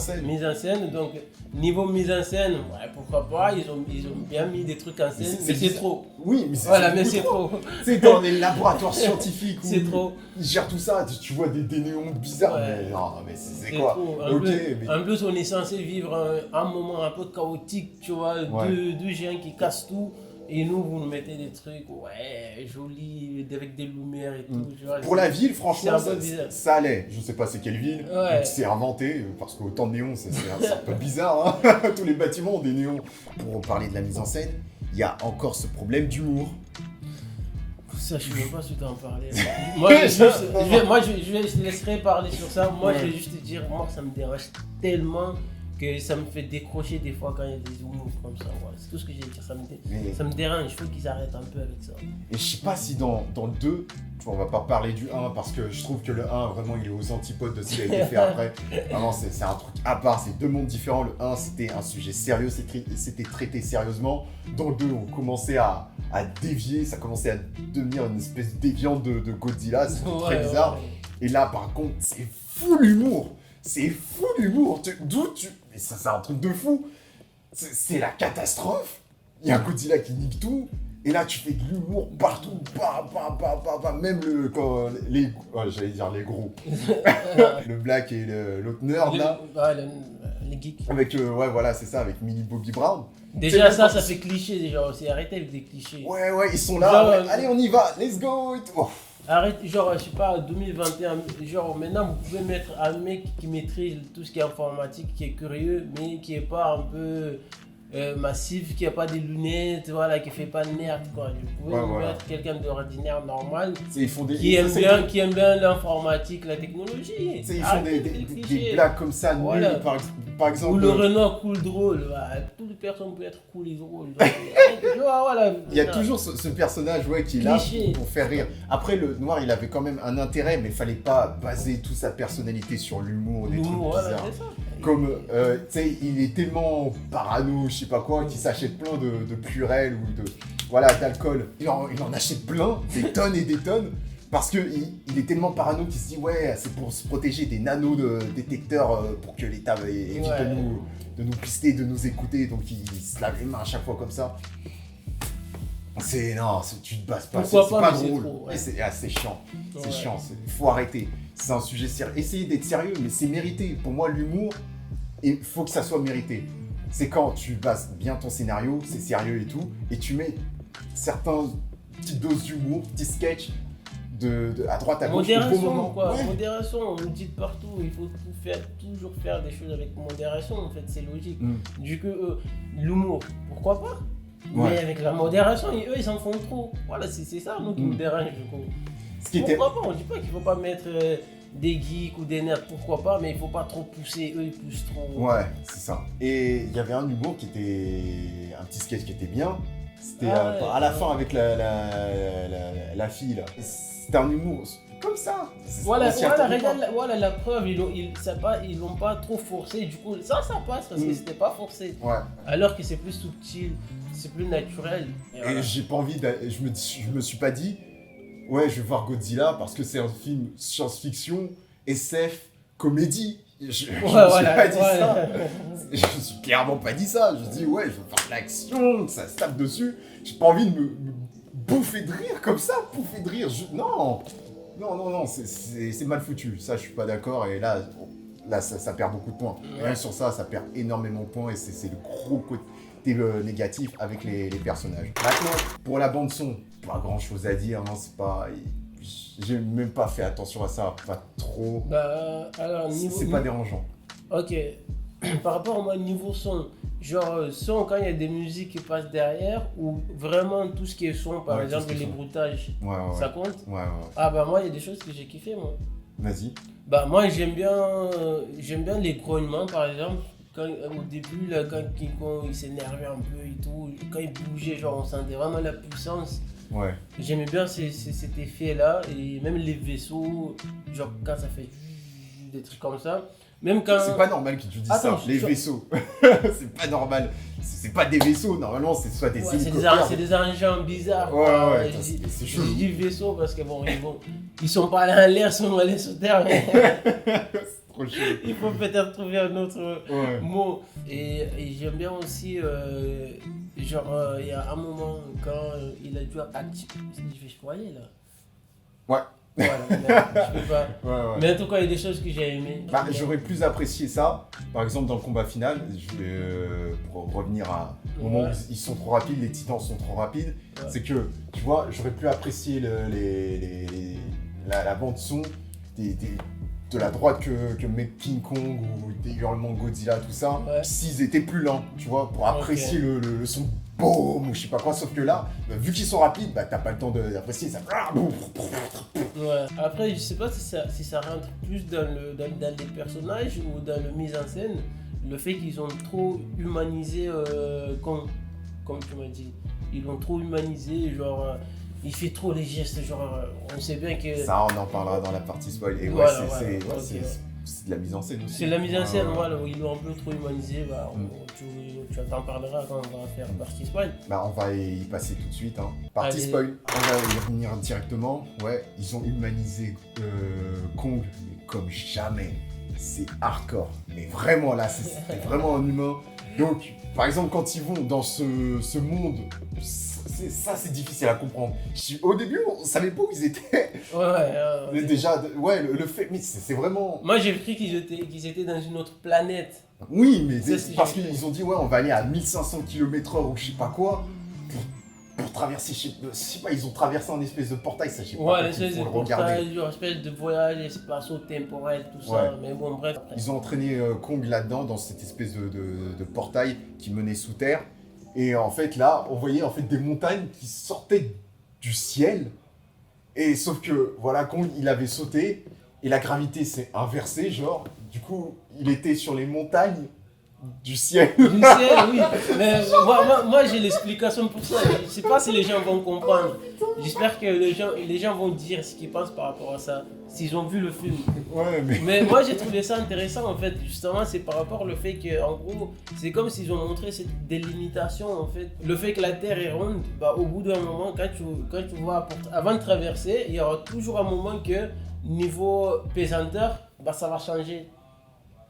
scène. Donc, niveau mise en scène, pourquoi pas, ils ont bien mis des trucs en scène, mais c'est trop. Oui, mais c'est trop. C'est dans les laboratoires scientifiques où c'est trop. Ils gèrent tout ça, tu vois des néons bizarres. Mais non, mais c'est quoi? En plus, on est censé vivre un moment un peu chaotique, tu vois, deux géants qui cassent tout. Et nous, vous nous mettez des trucs, jolis, avec des lumières et tout. Tu vois, pour la ville, franchement, ça allait. Je sais pas c'est quelle ville, c'est inventé, parce qu'autant de néons, c'est un peu bizarre. Hein. Tous les bâtiments ont des néons. Pour parler de la mise en scène, il y a encore ce problème d'humour. Ça, je ne sais même pas si tu en parlais. Moi, je te laisserai parler sur ça. Moi, je vais juste te dire, moi, ça me dérange tellement que ça me fait décrocher des fois quand il y a des humours comme ça. Voilà. C'est tout ce que j'ai à dire. Ça me dérange. Il faut qu'ils arrêtent un peu avec ça. Et je sais pas si dans le 2, on va pas parler du 1 parce que je trouve que le 1, vraiment, il est aux antipodes de ce qui a été fait après. Vraiment, c'est un truc à part. C'est deux mondes différents. Le 1, c'était un sujet sérieux. C'était traité sérieusement. Dans le 2, on commençait à dévier. Ça commençait à devenir une espèce de déviante de Godzilla. C'était très bizarre. Et là, par contre, c'est fou l'humour. C'est fou l'humour. Mais ça, c'est un truc de fou. C'est la catastrophe. Il y a un Godzilla qui nique tout. Et là, tu fais de l'humour partout, même j'allais dire les gros. Le black et l'autre nerd, là. Les geeks. Avec, voilà, c'est ça, avec Millie Bobby Brown. Déjà, ça fait cliché, déjà aussi. Arrêtez avec des clichés. Ouais, ils sont là. Genre, ouais, allez, on y va, let's go. Et tout. Oh. Arrête, genre, je sais pas, 2021, genre, maintenant, vous pouvez mettre un mec qui maîtrise tout ce qui est informatique, qui est curieux, mais qui est pas un peu massif, qui a pas des lunettes, voilà, qui fait pas de nerd, quoi. Vous pouvez mettre quelqu'un d'ordinaire, normal, qui aime bien l'informatique, la technologie. Ils font des blagues comme ça, voilà. nulles, par exemple. Ou le Renault cool drôle, voilà. Toute personne peut être cool et drôle. Voilà. Il y a toujours ce personnage qui est là pour faire rire. Après, le noir, il avait quand même un intérêt, mais il fallait pas baser toute sa personnalité sur l'humour, des trucs bizarres. C'est ça. Comme, tu sais, il est tellement parano, je sais pas quoi, qu'il s'achète plein de Purell ou d'alcool. Il en achète plein, des tonnes et des tonnes, parce qu'il est tellement parano qu'il se dit, c'est pour se protéger des nano-détecteurs pour que l'État évite de nous pister, de nous écouter, donc il se lave les mains à chaque fois comme ça. Tu te bases pas, c'est pas drôle. C'est chiant, c'est chiant, faut arrêter. C'est un sujet sérieux. Essayez d'être sérieux, mais c'est mérité. Pour moi, l'humour, il faut que ça soit mérité. C'est quand tu bases bien ton scénario, c'est sérieux et tout, et tu mets certaines petites doses d'humour, petits sketchs à droite, à gauche. Modération, quoi. Ouais. Modération, on nous dit partout, il faut toujours faire des choses avec modération, en fait, c'est logique. Du coup, l'humour, pourquoi pas? Mais avec la modération, eux, ils en font trop. Voilà, c'est ça, nous, qui nous dérange, du coup. Pourquoi pas? On dit pas qu'il faut pas mettre des geeks ou des nerds, pourquoi pas, mais il faut pas trop pousser, eux, ils poussent trop. Ouais, c'est ça. Et il y avait un humour qui était... un petit sketch qui était bien. C'était à la fin avec la fille, là. C'était un humour comme ça. Voilà la preuve, ils l'ont pas trop forcé, du coup ça passe parce que c'était pas forcé. Ouais. Alors que c'est plus subtil, c'est plus naturel. Et j'ai pas envie je me suis pas dit, je vais voir Godzilla parce que c'est un film science-fiction, SF, comédie. Je me suis pas dit ça. Je me suis clairement pas dit ça. Je dis je veux faire de l'action, ça se tape dessus. J'ai pas envie de me bouffer de rire comme ça, Non, c'est mal foutu. Ça, je suis pas d'accord. Et là ça perd beaucoup de points. Rien sur ça perd énormément de points. Et c'est le gros côté négatif avec les personnages. Maintenant, pour la bande son, pas grand chose à dire. Non, c'est pas... J'ai même pas fait attention à ça. Pas trop. Alors, c'est pas dérangeant. Ok. Par rapport au moi, niveau son, genre son quand il y a des musiques qui passent derrière ou vraiment tout ce qui est son, par exemple les bruitages, ça compte? Ouais. Moi il y a des choses que j'ai kiffé moi. Vas-y. Moi j'aime bien les grognements par exemple. Au début là, quand King Kong il s'énervait un peu et tout, quand il bougeait genre on sentait vraiment la puissance. Ouais. J'aimais bien cet effet là et même les vaisseaux, genre quand ça fait des trucs comme ça. Même quand... C'est pas normal que tu dises ça, les vaisseaux. C'est pas normal. C'est pas des vaisseaux, normalement, c'est soit des hélicoptères. C'est des engins bizarres. C'est chaud. Je dis vaisseaux parce que ils sont pas allés en l'air, ils sont allés sur terre. C'est trop chaud. Il faut peut-être trouver un autre mot. Et j'aime bien aussi, il y a un moment quand il a dû activer. Je croyais là. Ouais. Voilà, je peux pas. Mais en tout cas, il y a des choses que j'ai aimées. J'aurais plus apprécié ça, par exemple dans le combat final, pour revenir à au moment où ils sont trop rapides, les titans sont trop rapides, c'est que, tu vois, j'aurais pu apprécier la bande son de la droite que met King Kong ou des hurlements Godzilla, tout ça, s'ils étaient plus lents, tu vois, pour apprécier le son boum ou je sais pas quoi, sauf que là, vu qu'ils sont rapides, t'as pas le temps d'apprécier ça. Après, je sais pas si ça rentre plus dans les personnages ou dans la mise en scène, le fait qu'ils ont trop humanisé comme tu m'as dit, ils l'ont trop humanisé, genre il fait trop les gestes, genre on sait bien que... Ça on en parlera dans la partie spoil, et c'est de la mise en scène aussi. C'est de la mise en scène, où ils l'ont un peu trop humanisé, tu t'en parleras quand on va faire partie spoil. On va y passer tout de suite, partie spoil. On va y revenir directement. Ils ont humanisé Kong, mais comme jamais. C'est hardcore, mais vraiment là, c'est vraiment un humain. Donc, par exemple, quand ils vont dans ce monde ça, c'est difficile à comprendre. Au début, on savait pas où ils étaient. Ouais. Déjà, ouais, le fait, mais c'est vraiment... Moi, j'ai cru qu'ils étaient dans une autre planète. Oui, mais Ça, c'est parce qu'ils ont dit, ouais, on va aller à 1500 km/h ou je sais pas quoi, pour traverser, je sais pas, ils ont traversé un espèce de portail, ça, je sais pas. Ouais, l'espèce de faut le regarder. portail, une espèce de voyage espacio-temporel, tout Ouais. ça. Mais bon, bref. Ils ont entraîné Kong là-dedans, dans cette espèce de portail qui menait sous terre. Et en fait, là, on voyait en fait des montagnes qui sortaient du ciel. Et sauf que, voilà, Kong, il avait sauté, et la gravité s'est inversée, genre. Du coup, il était sur les montagnes du ciel. Du ciel, oui. Mais moi j'ai l'explication pour ça. Je sais pas si les gens vont comprendre. J'espère que les gens vont dire ce qu'ils pensent par rapport à ça, s'ils ont vu le film. Ouais, mais... Mais moi j'ai trouvé ça intéressant en fait. Justement, c'est par rapport au fait que, en gros, c'est comme s'ils ont montré cette délimitation en fait. Le fait que la Terre est ronde, bah, au bout d'un moment, quand tu vois, avant de traverser, il y aura toujours un moment que, niveau pesanteur, bah, ça va changer.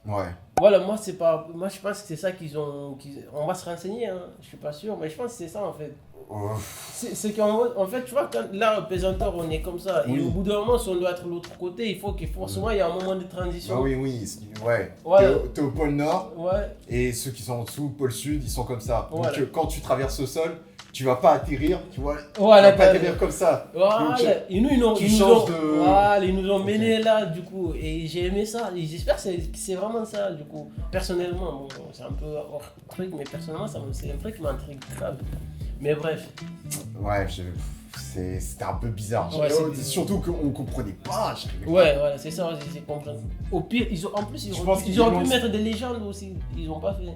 Ouais. Voilà, moi je pense que c'est ça on va se renseigner, hein. Je suis pas sûr, mais je pense que c'est ça en fait. C'est qu'en fait, tu vois, quand là, au pesanteur, on est comme ça, Oui. et au bout d'un moment, si on doit être de l'autre côté, il faut que forcément il y a un moment de transition. Ah oui, ouais. Ouais. T'es au pôle Nord, Ouais, et ceux qui sont en dessous, pôle Sud, ils sont comme ça. Voilà. Donc quand tu traverses le sol, tu vas pas atterrir, tu vois. Voilà, tu vas pas atterrir comme ça. voilà. Donc, Et nous, ils nous ont menés là, du coup, et j'ai aimé ça. Et j'espère que c'est vraiment ça, du coup. Personnellement, bon, c'est un peu hors truc, mais personnellement, c'est un truc qui m'intrigue grave. Mais bref. Ouais, c'était un peu bizarre. Ouais, Surtout qu'on comprenait pas. Ouais, voilà, c'est ça, c'est compréhensible. Au pire, en plus, Je pense ils auraient qu'ils pu l'ont- mettre des légendes aussi, ils ont pas fait.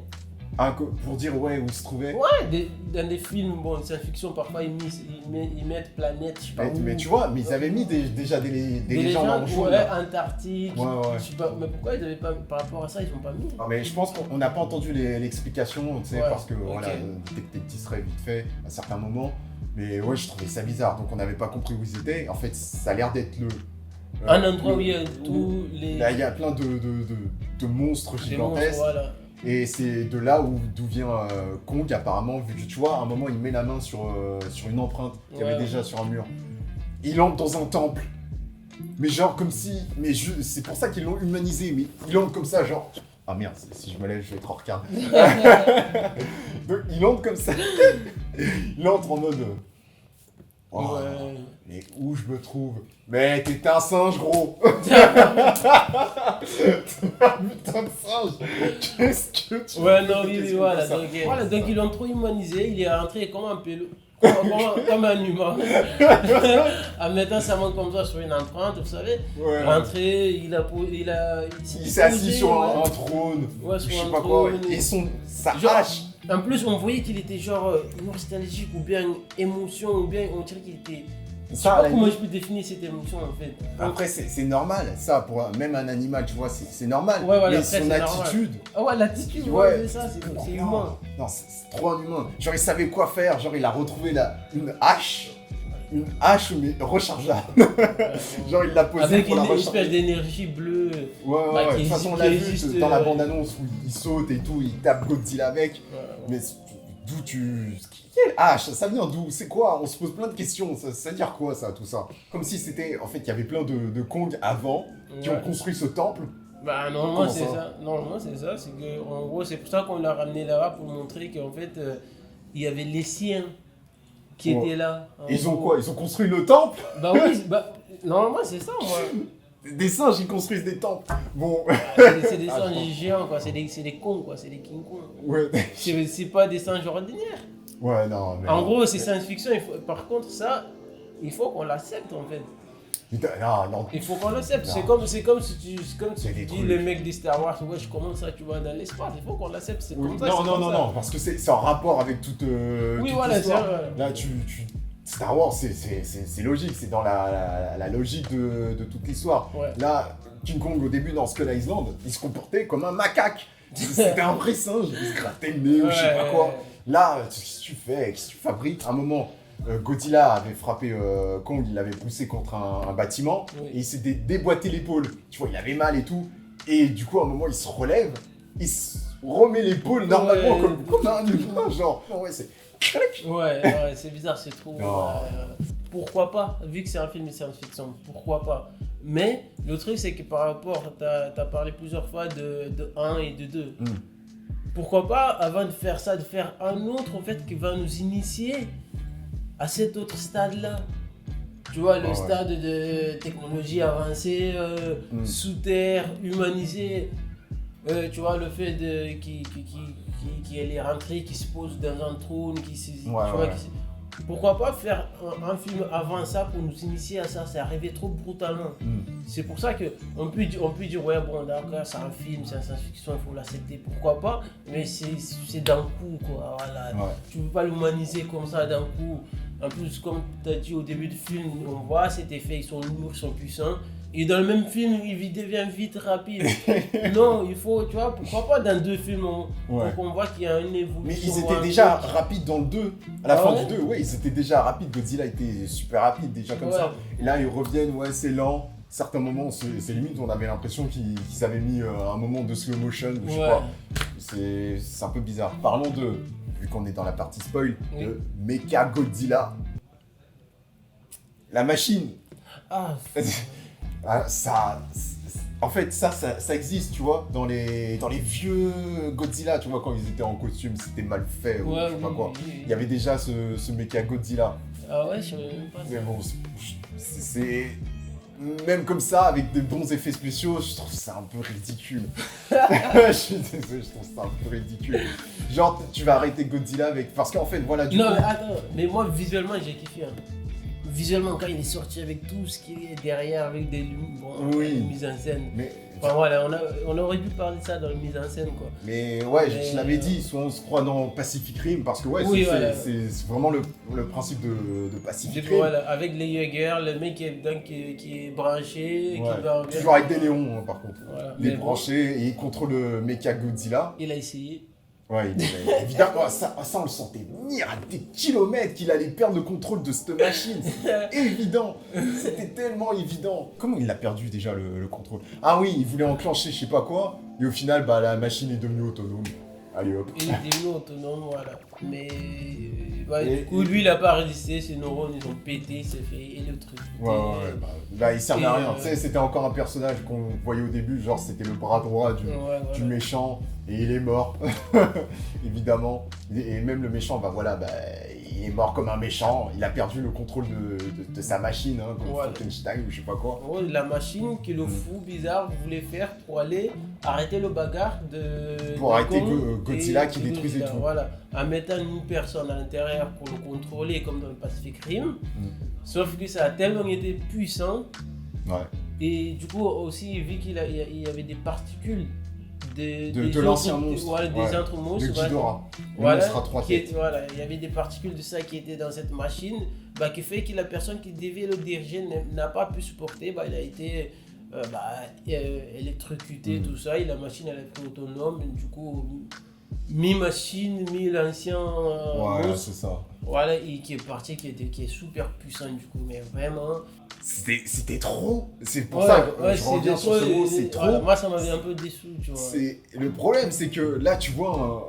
Pour dire ouais où il se trouvait. Ouais, dans des films, bon, de science-fiction, parfois ils mettent planète, je sais pas où. Mais tu vois, mais ils avaient mis déjà des légendes en jaune. Ouais, là. Antarctique, Ouais. je sais pas, mais pourquoi ils avaient pas, par rapport à ça, ils ont pas mis. Non, mais je pense qu'on n'a pas entendu l'explication, tu sais, Ouais, parce que ok. voilà, t'es distrait vite fait à certains moments. Mais ouais, je trouvais ça bizarre, donc on n'avait pas compris où ils étaient. En fait, ça a l'air d'être Un endroit où il y a tous les. Là, il y a plein de monstres des gigantesques. monstres, voilà. Et c'est de là d'où vient Kong, apparemment, vu que tu vois, à un moment, il met la main sur une empreinte qu'il y avait Ouais. déjà sur un mur. Il entre dans un temple. Mais genre comme si... c'est pour ça qu'ils l'ont humanisé, mais il entre comme ça, genre... Ah merde, si je me lève, je vais être en retard. Donc il entre comme ça. Il entre en mode... Oh, Ouais. mais où je me trouve? Mais t'es un singe, gros. Putain de singe. Qu'est-ce que tu... Ouais, non, oui, Qu'est-ce voilà. que ça- Donc ils l'ont trop humanisé, il est rentré comme un pélo. Comme un humain. En mettant sa main comme ça sur une empreinte, vous savez. Ouais. Rentré, il s'est assis sur un trône. Ouais, Je sur sais un pas quoi. trône. Et sa Genre- hache. En plus, on voyait qu'il était genre nostalgique ou bien émotion, ou bien on dirait qu'il était. Je sais Ça, à pas la comment je limite- peux définir cette émotion en fait. Après, c'est normal. Ça, pour même un animal, tu vois, c'est normal. Ouais, voilà, mais après, son c'est normal. attitude. Ah ouais, l'attitude, Ouais. ouais, c'est ça, c'est humain. Non, c'est trop un humain. Genre, il savait quoi faire. Genre, il a retrouvé une hache. Une hache, mais rechargeable. Genre, il l'a posée Avec pour la une espèce recharger. d'énergie bleue. Ouais. bah, De qui toute façon, on existe- l'a qui vu existe, dans la bande-annonce où il saute et tout, il tape Godzilla avec. Mais d'où tu... Quelle hache? Ça vient d'où? C'est quoi? On se pose plein de questions. Ça veut dire quoi, ça, tout ça? Comme si c'était... En fait, il y avait plein de Kong avant qui Ouais. ont construit ce temple. Bah normalement Comment c'est ça ça. Normalement c'est ça. C'est que en gros c'est pour ça qu'on l'a ramené là-bas pour montrer qu'en fait il y avait les siens qui Ouais. étaient là. En Et ils ont gros. quoi? Ils ont construit le temple? Bah oui, bah normalement c'est ça moi. Des singes, ils construisent des temples. Bon, C'est des Ah, singes je pense. géants quoi. C'est des cons quoi. C'est des King Kong. ouais. C'est pas des singes ordinaires. Ouais, non, mais... En gros c'est science-fiction. Par contre ça, il faut qu'on l'accepte en fait. Putain, non. Il faut qu'on l'accepte. Non. C'est comme si tu C'est des dis trucs. le mec des Star Wars, ouais, je commence ça, tu vas dans l'espace. Il faut qu'on l'accepte. C'est Oui, comme ça. non, c'est non, comme non, ça. non, parce que c'est en rapport avec toute, Oui, toute voilà, l'histoire. c'est vrai. Là, Star Wars, c'est logique, c'est dans la logique de toute l'histoire. Ouais. Là, King Kong, au début, dans Skull Island, il se comportait comme un macaque. C'était un vrai singe, il se grattait le nez ou je sais pas Ouais. quoi. Là, qu'est-ce que tu fais? Qu'est-ce que tu fabriques? À un moment, Godzilla avait frappé Kong, il l'avait poussé contre un bâtiment, Oui. et il s'est déboîté l'épaule. Tu vois, il avait mal et tout. Et du coup, à un moment, il se relève, il se remet l'épaule normalement Ouais. comme un humain, genre. Non, ouais, Ouais, c'est bizarre, c'est trop. Non. Pourquoi pas, vu que c'est un film de science-fiction, pourquoi pas. Mais le truc, c'est que par rapport, t'as parlé plusieurs fois de 1 et de 2. Mm. Pourquoi pas, avant de faire ça, de faire un autre en fait qui va nous initier à cet autre stade-là. Tu vois, le stade de technologie avancée, sous terre, humanisée. Tu vois, le fait qu'il est rentré, qui se pose dans un trône, pourquoi pas faire un film avant ça pour nous initier à ça? C'est arrivé trop brutalement. C'est pour ça qu'on peut dire ouais bon d'accord, c'est un film, c'est un science-fiction, il faut l'accepter, pourquoi pas, mais c'est d'un coup quoi, voilà. Ouais. Tu peux pas l'humaniser comme ça d'un coup. En plus, comme tu as dit au début du film, on voit cet effet, ils sont lourds, ils sont puissants. Et dans le même film, il devient vite rapide. Non, il faut, tu vois, pourquoi pas dans 2 films, on voit qu'il y a une évolution. Mais ils étaient déjà rapides dans le 2. À la fin du 2, ils étaient déjà rapides. Godzilla était super rapide déjà comme ça. Et là, ils reviennent, c'est lent. Certains moments, c'est limite, on avait l'impression qu'ils avaient mis un moment de slow motion, je sais pas. C'est un peu bizarre. Parlons vu qu'on est dans la partie spoil, de Mecha Godzilla. La machine. En fait, ça existe, tu vois, dans les vieux Godzilla, tu vois, quand ils étaient en costume, c'était mal fait, ou je sais pas quoi. Il y avait déjà ce Mecha Godzilla. Ah ouais, je sais même pas. Mais bon, c'est... Même comme ça, avec de bons effets spéciaux, je trouve ça un peu ridicule. Je suis désolé, je trouve ça un peu ridicule. Genre, tu vas arrêter Godzilla avec... Parce qu'en fait, voilà, du coup... Non, mais attends, mais moi, visuellement, j'ai kiffé. Visuellement, quand il est sorti avec tout ce qui est derrière, avec des mises en scène. Mais... Enfin voilà, on aurait dû parler de ça dans la mise en scène quoi. Mais je l'avais dit, soit on se croit dans Pacific Rim, parce que c'est vraiment le principe de Pacific Rim. Voilà, avec les Jaeger, le mec qui est branché, qui va... Toujours avec des néons hein, par contre. Voilà. Les branchés, et contre le Mecha Godzilla. Il a essayé. Ouais, évidemment, ça on le sentait venir à des kilomètres qu'il allait perdre le contrôle de cette machine. C'était évident. C'était tellement évident. Comment il a perdu déjà le contrôle? Ah oui, il voulait enclencher je sais pas quoi, et au final, la machine est devenue autonome. Allez hop. Il est devenu autonome, voilà. Mais du coup, lui, il a pas résisté, ses neurones, ils ont pété, il s'est fait électrocuter. Il servait à rien. Tu sais, c'était encore un personnage qu'on voyait au début, genre c'était le bras droit du méchant, et il est mort, évidemment. Et même le méchant, il est mort comme un méchant, il a perdu le contrôle de sa machine, hein, comme Frankenstein ou je sais pas quoi. La machine que le fou bizarre voulait faire pour aller arrêter le bagarre pour arrêter Godzilla qui détruisait tout. Voilà, en mettant une personne à l'intérieur pour le contrôler comme dans le Pacific Rim. Sauf que ça a tellement été puissant. Et du coup aussi, vu qu'il y avait des particules de l'ancien monstre, des autres monstres, le Ghidorah, monstre à 3 têtes. Il y avait des particules de ça qui étaient dans cette machine, qui fait que la personne qui devait le diriger n'a pas pu supporter, il a été électrocuté, tout ça, et la machine elle est autonome, du coup mi-machine, mi-l'ancien monstre, c'est ça. Voilà, et qui est parti, qui est super puissant du coup, mais vraiment... C'était trop. C'est pour ça que je reviens sur ce mot, c'est trop. Moi, ça m'avait un peu déçu, tu vois. Le problème, c'est que là, tu vois,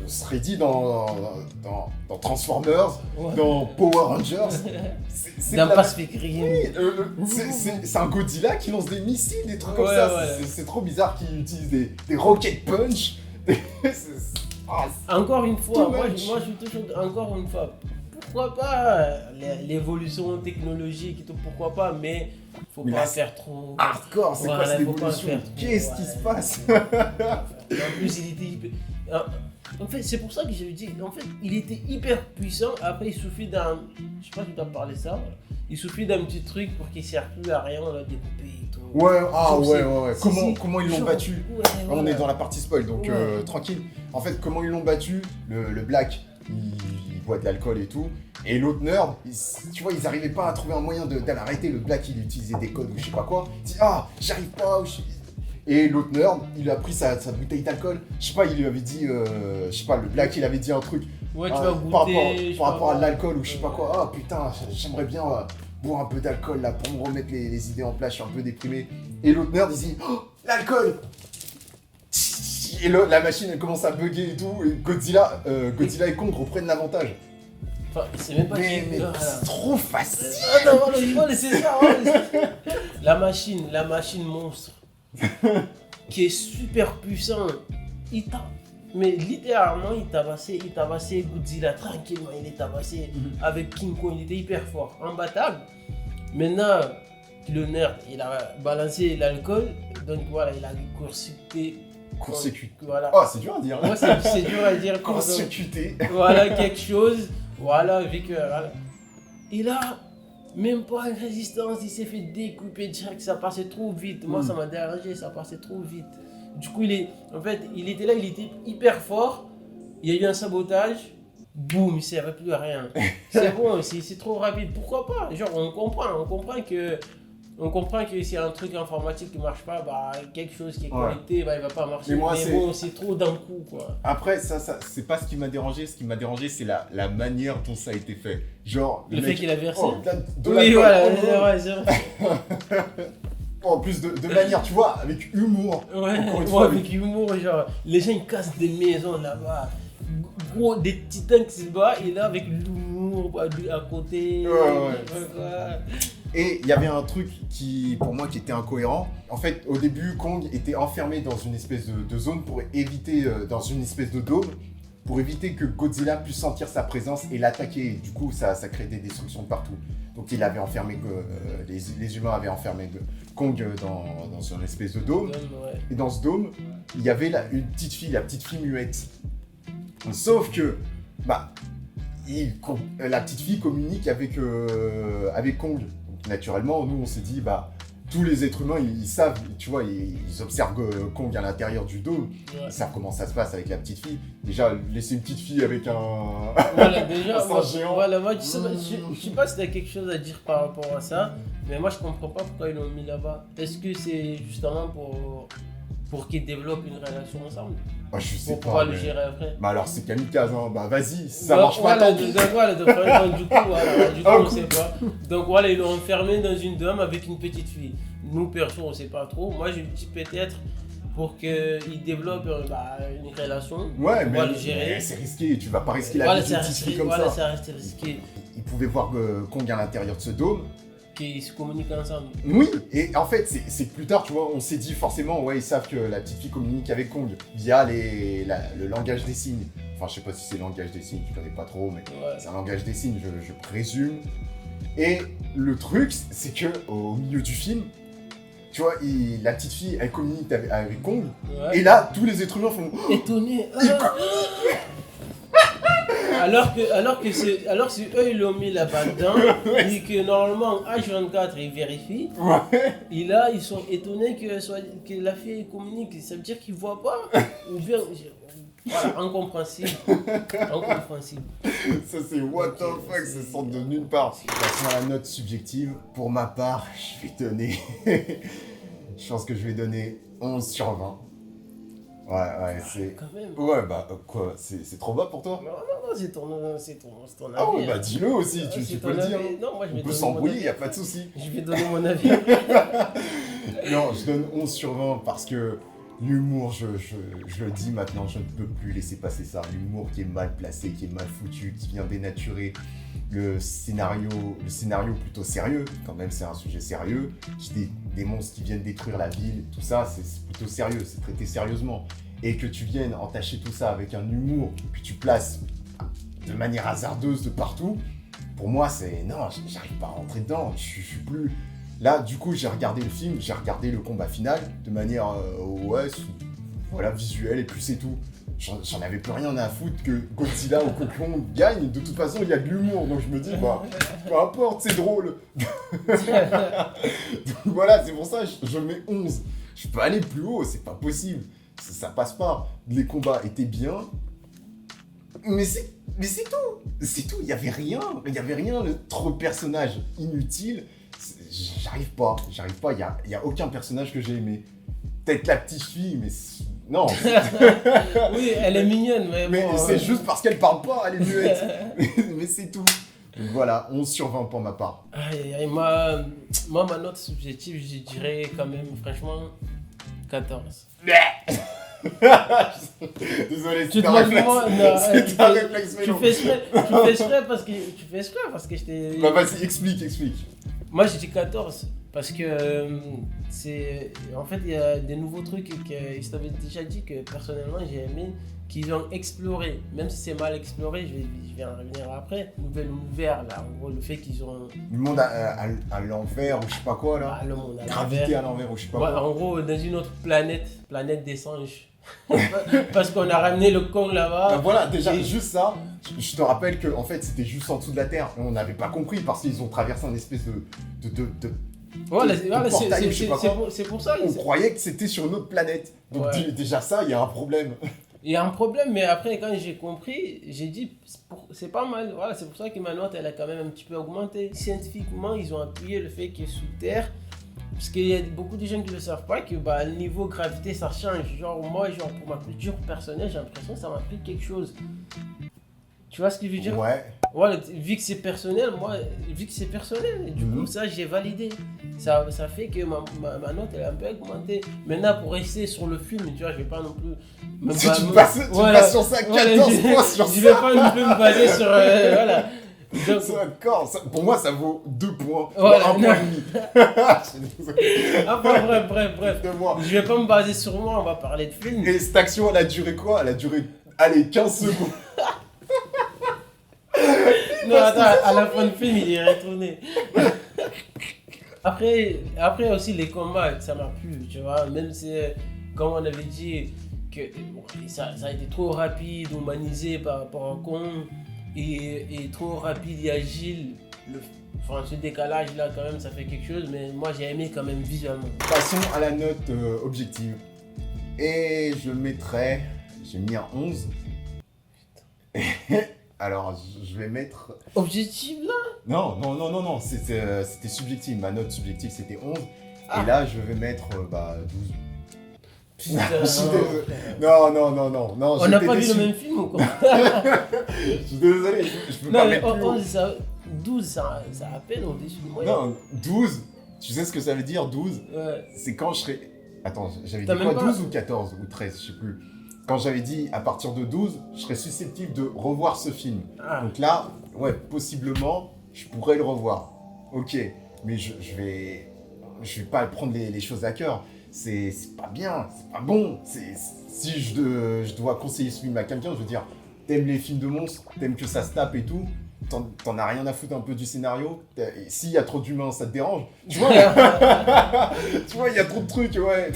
ce serait dit dans Transformers, dans Power Rangers. Dans Pacific Rim. C'est un Godzilla qui lance des missiles, des trucs comme ça. C'est trop bizarre qu'il utilise des rocket punch. Encore une fois, moi je suis toujours encore une fois. Pourquoi pas l'évolution technologique et tout, pourquoi pas, mais faut pas faire trop hardcore, c'est quoi cette évolution? Qu'est-ce qui se passe? En plus, en fait, c'est pour ça que je dis, en fait, il était hyper puissant. Après, il suffit d'un, je sais pas si tu as parlé ça, il suffit d'un petit truc pour qu'il ne serve plus à rien, on l'a découpé et tout. Comment ils l'ont battu? On est dans la partie spoil, donc tranquille. En fait, comment ils l'ont battu? Le Black, il boit de l'alcool et tout. Et l'autre nerd, tu vois, ils n'arrivaient pas à trouver un moyen d'aller arrêter. Le Black, il utilisait des codes ou je sais pas quoi. Il dit, j'arrive pas. Et l'autre nerd, il a pris sa bouteille d'alcool. Je sais pas, il lui avait dit, je sais pas, le Black, il avait dit un truc. Ouais, tu vas goûter. Par rapport à l'alcool ou je sais pas quoi. Ah putain, j'aimerais bien boire un peu d'alcool là pour me remettre les idées en place. Je suis un peu déprimé. Et l'autre nerd, il dit, l'alcool! Et la machine elle commence à bugger et tout, et Godzilla et Kong reprennent l'avantage. Enfin, c'est même pas Mais voilà. c'est trop facile. Ah non, voilà, c'est ça. La machine monstre, qui est super puissant. Mais littéralement, il tabassait Godzilla tranquillement. Il est tabassé avec King Kong. Il était hyper fort, imbattable. Maintenant, le nerd, il a balancé l'alcool. Donc voilà, il a court-circuité. Voilà. Oh, c'est dur à dire. Moi, c'est dur à dire. Court-circuité. Voilà, quelque chose. Voilà, vu que. Voilà. Et là, même pas une résistance, il s'est fait découper direct. Ça passait trop vite. Moi, ça m'a dérangé, ça passait trop vite. Du coup, il était là, il était hyper fort. Il y a eu un sabotage. Boum, il ne servait plus à rien. C'est bon, c'est trop rapide. Pourquoi pas? Genre, on comprend que c'est un truc informatique qui ne marche pas, bah, quelque chose qui est connecté, bah, il ne va pas marcher. Mais bon, c'est trop d'un coup, quoi. Après, ça c'est pas ce qui m'a dérangé. Ce qui m'a dérangé, c'est la manière dont ça a été fait. Genre, le fait qu'il a versé. Oui, voilà, c'est vrai. En plus de manière, tu vois, avec humour. Ouais, avec humour, genre, les gens ils cassent des maisons là-bas. Gros, des titans qui se battent, et là, avec l'humour à côté. Et il y avait un truc qui, pour moi, qui était incohérent. En fait, au début, Kong était enfermé dans une espèce de zone pour éviter, dans une espèce de dôme, pour éviter que Godzilla puisse sentir sa présence et l'attaquer. Du coup, ça crée des destructions de partout. Donc, il avait enfermé, les humains avaient enfermé Kong dans une espèce de dôme. Et dans ce dôme, il y avait une petite fille, la petite fille muette. Sauf que, la petite fille communique avec Kong. Donc, naturellement, nous, on s'est dit, tous les êtres humains, ils savent, tu vois, ils observent Kong à l'intérieur du dôme. Ils savent comment ça se passe avec la petite fille. Déjà, laisser une petite fille avec un singe géant. Voilà, moi, je sais pas si tu as quelque chose à dire par rapport à ça, mais moi, je comprends pas pourquoi ils l'ont mis là-bas. Est-ce que c'est justement pour qu'ils développent une relation ensemble? Je sais pour pas. pouvoir le gérer après. Alors, c'est kamikaze, hein. Vas-y, si ça marche pas, tant pis. Du coup, on sait pas. Donc voilà, ils l'ont enfermé dans une dôme avec une petite fille. Nous, perso, on sait pas trop. Moi, je me dis peut-être pour qu'ils développent une relation. Ouais, mais le gérer. c'est risqué. Tu vas pas risquer la vie d'une petite fille comme ça. Voilà, ça reste risqué. Ils pouvaient voir Kong à l'intérieur de ce dôme. Qui se communiquent ensemble. Oui, et en fait, c'est que plus tard, tu vois, on s'est dit forcément, ils savent que la petite fille communique avec Kong via le langage des signes. Enfin, je sais pas si c'est le langage des signes, je connais pas trop, mais c'est un langage des signes, je présume. Et le truc, c'est que au milieu du film, tu vois, la petite fille, elle communique avec Kong, et là, tous les êtres humains font étonnés. Alors que c'est eux ils l'ont mis là-bas dedans et que normalement H24 ils vérifient. Et là ils sont étonnés que la fille communique. Ça veut dire qu'ils voient pas. Ou bien voilà, incompréhensible. Ça c'est what the fuck, ça sort de nulle part. Passons à la note subjective. Pour ma part, je vais donner. Je pense que je vais donner 11 sur 20. Ouais, c'est. Quand même. Ouais, quoi, c'est trop bas pour toi? Non, c'est ton avis. Ah ouais, dis-le aussi, tu peux le dire. Non, moi, je vais on peut s'embrouiller, y a pas de souci. Je vais donner mon avis. Non, je donne 11 sur 20 parce que l'humour, je le dis maintenant, je ne peux plus laisser passer ça. L'humour qui est mal placé, qui est mal foutu, qui vient dénaturer le scénario plutôt sérieux. Quand même, c'est un sujet sérieux. Des monstres qui viennent détruire la ville, tout ça, c'est plutôt sérieux, c'est traité sérieusement. Et que tu viennes entacher tout ça avec un humour que tu places de manière hasardeuse de partout, pour moi, non, j'arrive pas à rentrer dedans. Je suis plus. Là, du coup, j'ai regardé le film, j'ai regardé le combat final de manière visuelle, et puis c'est tout. J'en avais plus rien à foutre que Godzilla ou Kong gagne. De toute façon, il y a de l'humour, donc je me dis, peu importe, c'est drôle. Donc voilà, c'est pour ça que je mets 11. Je peux aller plus haut, c'est pas possible. Ça passe pas. Les combats étaient bien, mais c'est tout. C'est tout, il y avait rien, trop de personnages inutiles. J'arrive pas, il y a aucun personnage que j'ai aimé. Peut-être la petite fille, mais non. Oui, elle est mignonne, mais bon, c'est juste parce qu'elle parle pas, elle est muette. mais c'est tout. Donc voilà, 11 sur 20 pour ma part. Moi, ma note subjective, je dirais quand même, franchement, 14. Désolé, Tu c'est te un moques de réflexe. moi? Non, C'est un réflexe tu vélo. fais exprès parce que je t'ai... Bah vas-y, explique. Moi j'ai dit 14 parce que c'est... En fait il y a des nouveaux trucs que je t'avais déjà dit que personnellement j'ai aimé, qu'ils ont exploré. Même si c'est mal exploré, je vais en revenir après. Nouvel univers là, en gros le fait qu'ils ont... Le monde à l'envers ou je sais pas quoi là. Ah, le monde à Gravité l'envers. à l'envers ou je sais pas Ouais, quoi. en gros dans une autre planète des singes. Parce qu'on a ramené le Kong Bah là-bas. voilà, déjà, Et- juste ça, je te rappelle que en fait c'était juste en dessous de la Terre. On n'avait pas compris parce qu'ils ont traversé un espèce de Voilà, de portail, je sais pas quoi. c'est pour ça. On croyait que c'était sur une autre planète. Donc Ouais. déjà ça, il y a un problème. Il y a un problème, mais après, quand j'ai compris, j'ai dit, c'est pas mal. Voilà, c'est pour ça que ma note, elle a quand même un petit peu augmenté. Scientifiquement, ils ont appuyé le fait qu'il est sous terre. Parce qu'il y a beaucoup de gens qui ne le savent pas, que bah, le niveau gravité, ça change. Genre, moi, genre, pour ma culture personnelle, j'ai l'impression que ça m'a appris quelque chose. Tu vois ce que je veux dire? Ouais. Voilà, vu que c'est personnel, et du coup, ça, j'ai validé. Ça fait que ma note, elle est un peu augmentée. Maintenant, pour rester sur le film, tu vois, je vais pas non plus... Si tu passes sur ça, 14 points sur Je vais ça. pas non plus me baser sur... voilà. Donc, C'est encore, pour moi ça vaut 2 points. Voilà, 1 point et demi. Je suis désolé. bref. De moi. Je vais pas me baser sur moi, on va parler de film. Et cette action, elle a duré quoi? Elle a duré, allez, 15 secondes. Non, attends, à la fin du film, il est retourné. Après aussi, les combats, ça m'a plu, tu vois. Même si, comme on avait dit, que bon, ça a été trop rapide, humanisé par rapport à Kong, et trop rapide et agile. Enfin, ce décalage-là, quand même, ça fait quelque chose, mais moi, j'ai aimé quand même visuellement. Passons à la note objective. Et je mettrai, j'ai mis un 11. Alors, je vais mettre... Objectif, là? Non, c'était subjectif. Ma note subjective, c'était 11. Ah. Et là, je vais mettre 12. Putain, Je suis non, désolé. frère. Non, On n'a j'étais pas vu déçu. le même film ou quoi? Je suis désolé, je peux Non, pas mais mettre plus haut. 12, ça à peine au-dessus de moi. Non, 12, tu sais ce que ça veut dire 12? Ouais. C'est quand je serai... Attends, j'avais dit T'as quoi, même pas- 12 ou 14 ou 13, je sais plus. Quand j'avais dit à partir de 12, je serais susceptible de revoir ce film. Ah. Donc là, ouais, possiblement, je pourrais le revoir. Ok, mais je vais pas prendre les choses à cœur. C'est pas bien, c'est pas bon. Si je dois conseiller ce film à quelqu'un, je veux dire, t'aimes les films de monstres, t'aimes que ça se tape et tout, t'en as rien à foutre un peu du scénario. Et s'il y a trop d'humains, ça te dérange. Tu vois, il y a trop de trucs, ouais.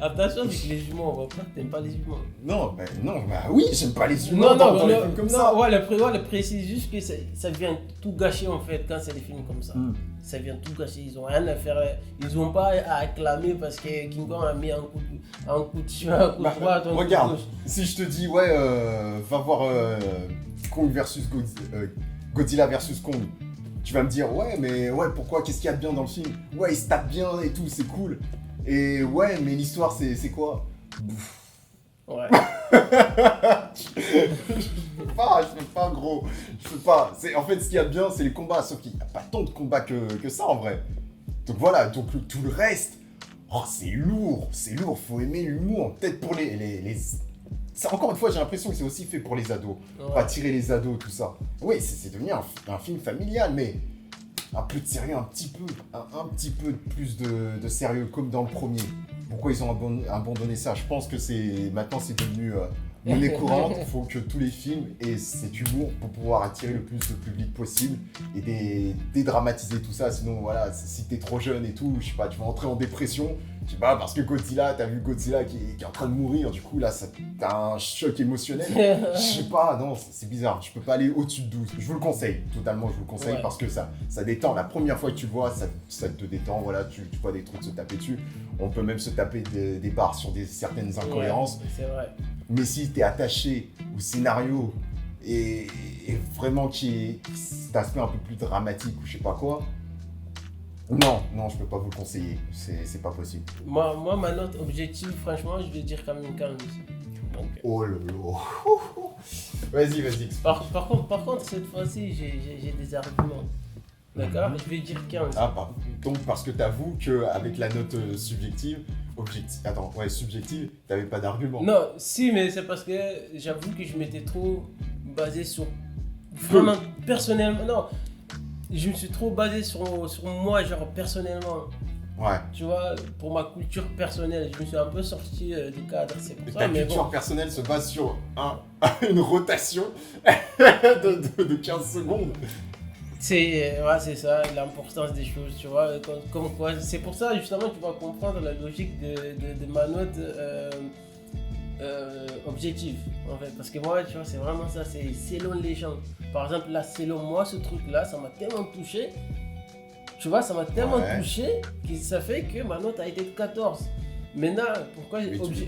Attention avec les jumeaux, on va pas que t'aimes pas les jumeaux. Non, bah oui, j'aime pas les humains dans les films comme ça. Ouais, le précise juste que ça vient tout gâcher en fait quand c'est des films comme ça. Mm. Ça vient tout gâcher, ils ont rien à faire, ils ont pas à acclamer parce que King Kong a mis un coup de droite, un coup de Regarde, gauche. si je te dis, ouais, va voir Kong versus Godzilla versus Kong, tu vas me dire, ouais, mais ouais, pourquoi, qu'est-ce qu'il y a de bien dans le film? Ouais, il se tape bien et tout, c'est cool. Et ouais, mais l'histoire, c'est quoi? Ouais. Je peux pas, gros. Je peux pas. En fait, ce qu'il y a de bien, c'est les combats, sauf qu'il n'y a pas tant de combats que ça, en vrai. Donc voilà, donc tout le reste, oh, c'est lourd, faut aimer l'humour. Peut-être pour les... Ça, encore une fois, j'ai l'impression que c'est aussi fait pour les ados. Pour Ouais. attirer les ados, tout ça. Oui, c'est devenu un film familial, mais un peu de sérieux, un petit peu plus de sérieux, comme dans le premier. Pourquoi ils ont abandonné ça? Je pense que maintenant c'est devenu monnaie courante. Il faut que tous les films aient cet humour pour pouvoir attirer le plus de public possible et dédramatiser tout ça. Sinon, voilà, si t'es trop jeune et tout, je sais pas, tu vas entrer en dépression. Je sais pas, parce que Godzilla, t'as vu Godzilla qui est en train de mourir, du coup là, t'as un choc émotionnel. Je sais pas, non, c'est bizarre. Je peux pas aller au-dessus de 12. Je vous le conseille, totalement, je vous le conseille, Ouais. parce que ça détend. La première fois que tu le vois, ça te détend. Voilà, tu vois des trucs se taper dessus. On peut même se taper des barres sur certaines incohérences. Ouais, c'est vrai. Mais si t'es attaché au scénario et vraiment cet aspect un peu plus dramatique ou je sais pas quoi, non, je peux pas vous le conseiller. C'est pas possible. Moi, ma note objective, franchement, je vais dire quand même 15. Donc, Oh là là. Vas-y. par contre, cette fois-ci, j'ai des arguments. D'accord? Je vais dire 15. Ah, donc parce que t'avoues qu'avec la note subjective, Objectif. Attends, ouais, subjective, t'avais pas d'argument. Non, si, mais c'est parce que j'avoue que je m'étais trop basé sur. Vraiment, personnellement. Non, je me suis trop basé sur moi, genre personnellement. Ouais. Tu vois, pour ma culture personnelle, je me suis un peu sorti du cadre, c'est pour ça. Ta Mais culture bon, personnelle se base sur une rotation de 15 secondes. c'est ça, l'importance des choses, tu vois. Comme quoi, c'est pour ça, justement, tu vas comprendre la logique de ma note objective, en fait. Parce que moi, tu vois, c'est vraiment ça, c'est selon les gens. Par exemple, là, selon moi, ce truc-là, ça m'a tellement touché. Tu vois, ça m'a tellement touché que ça fait que ma note a été de 14. Maintenant, pourquoi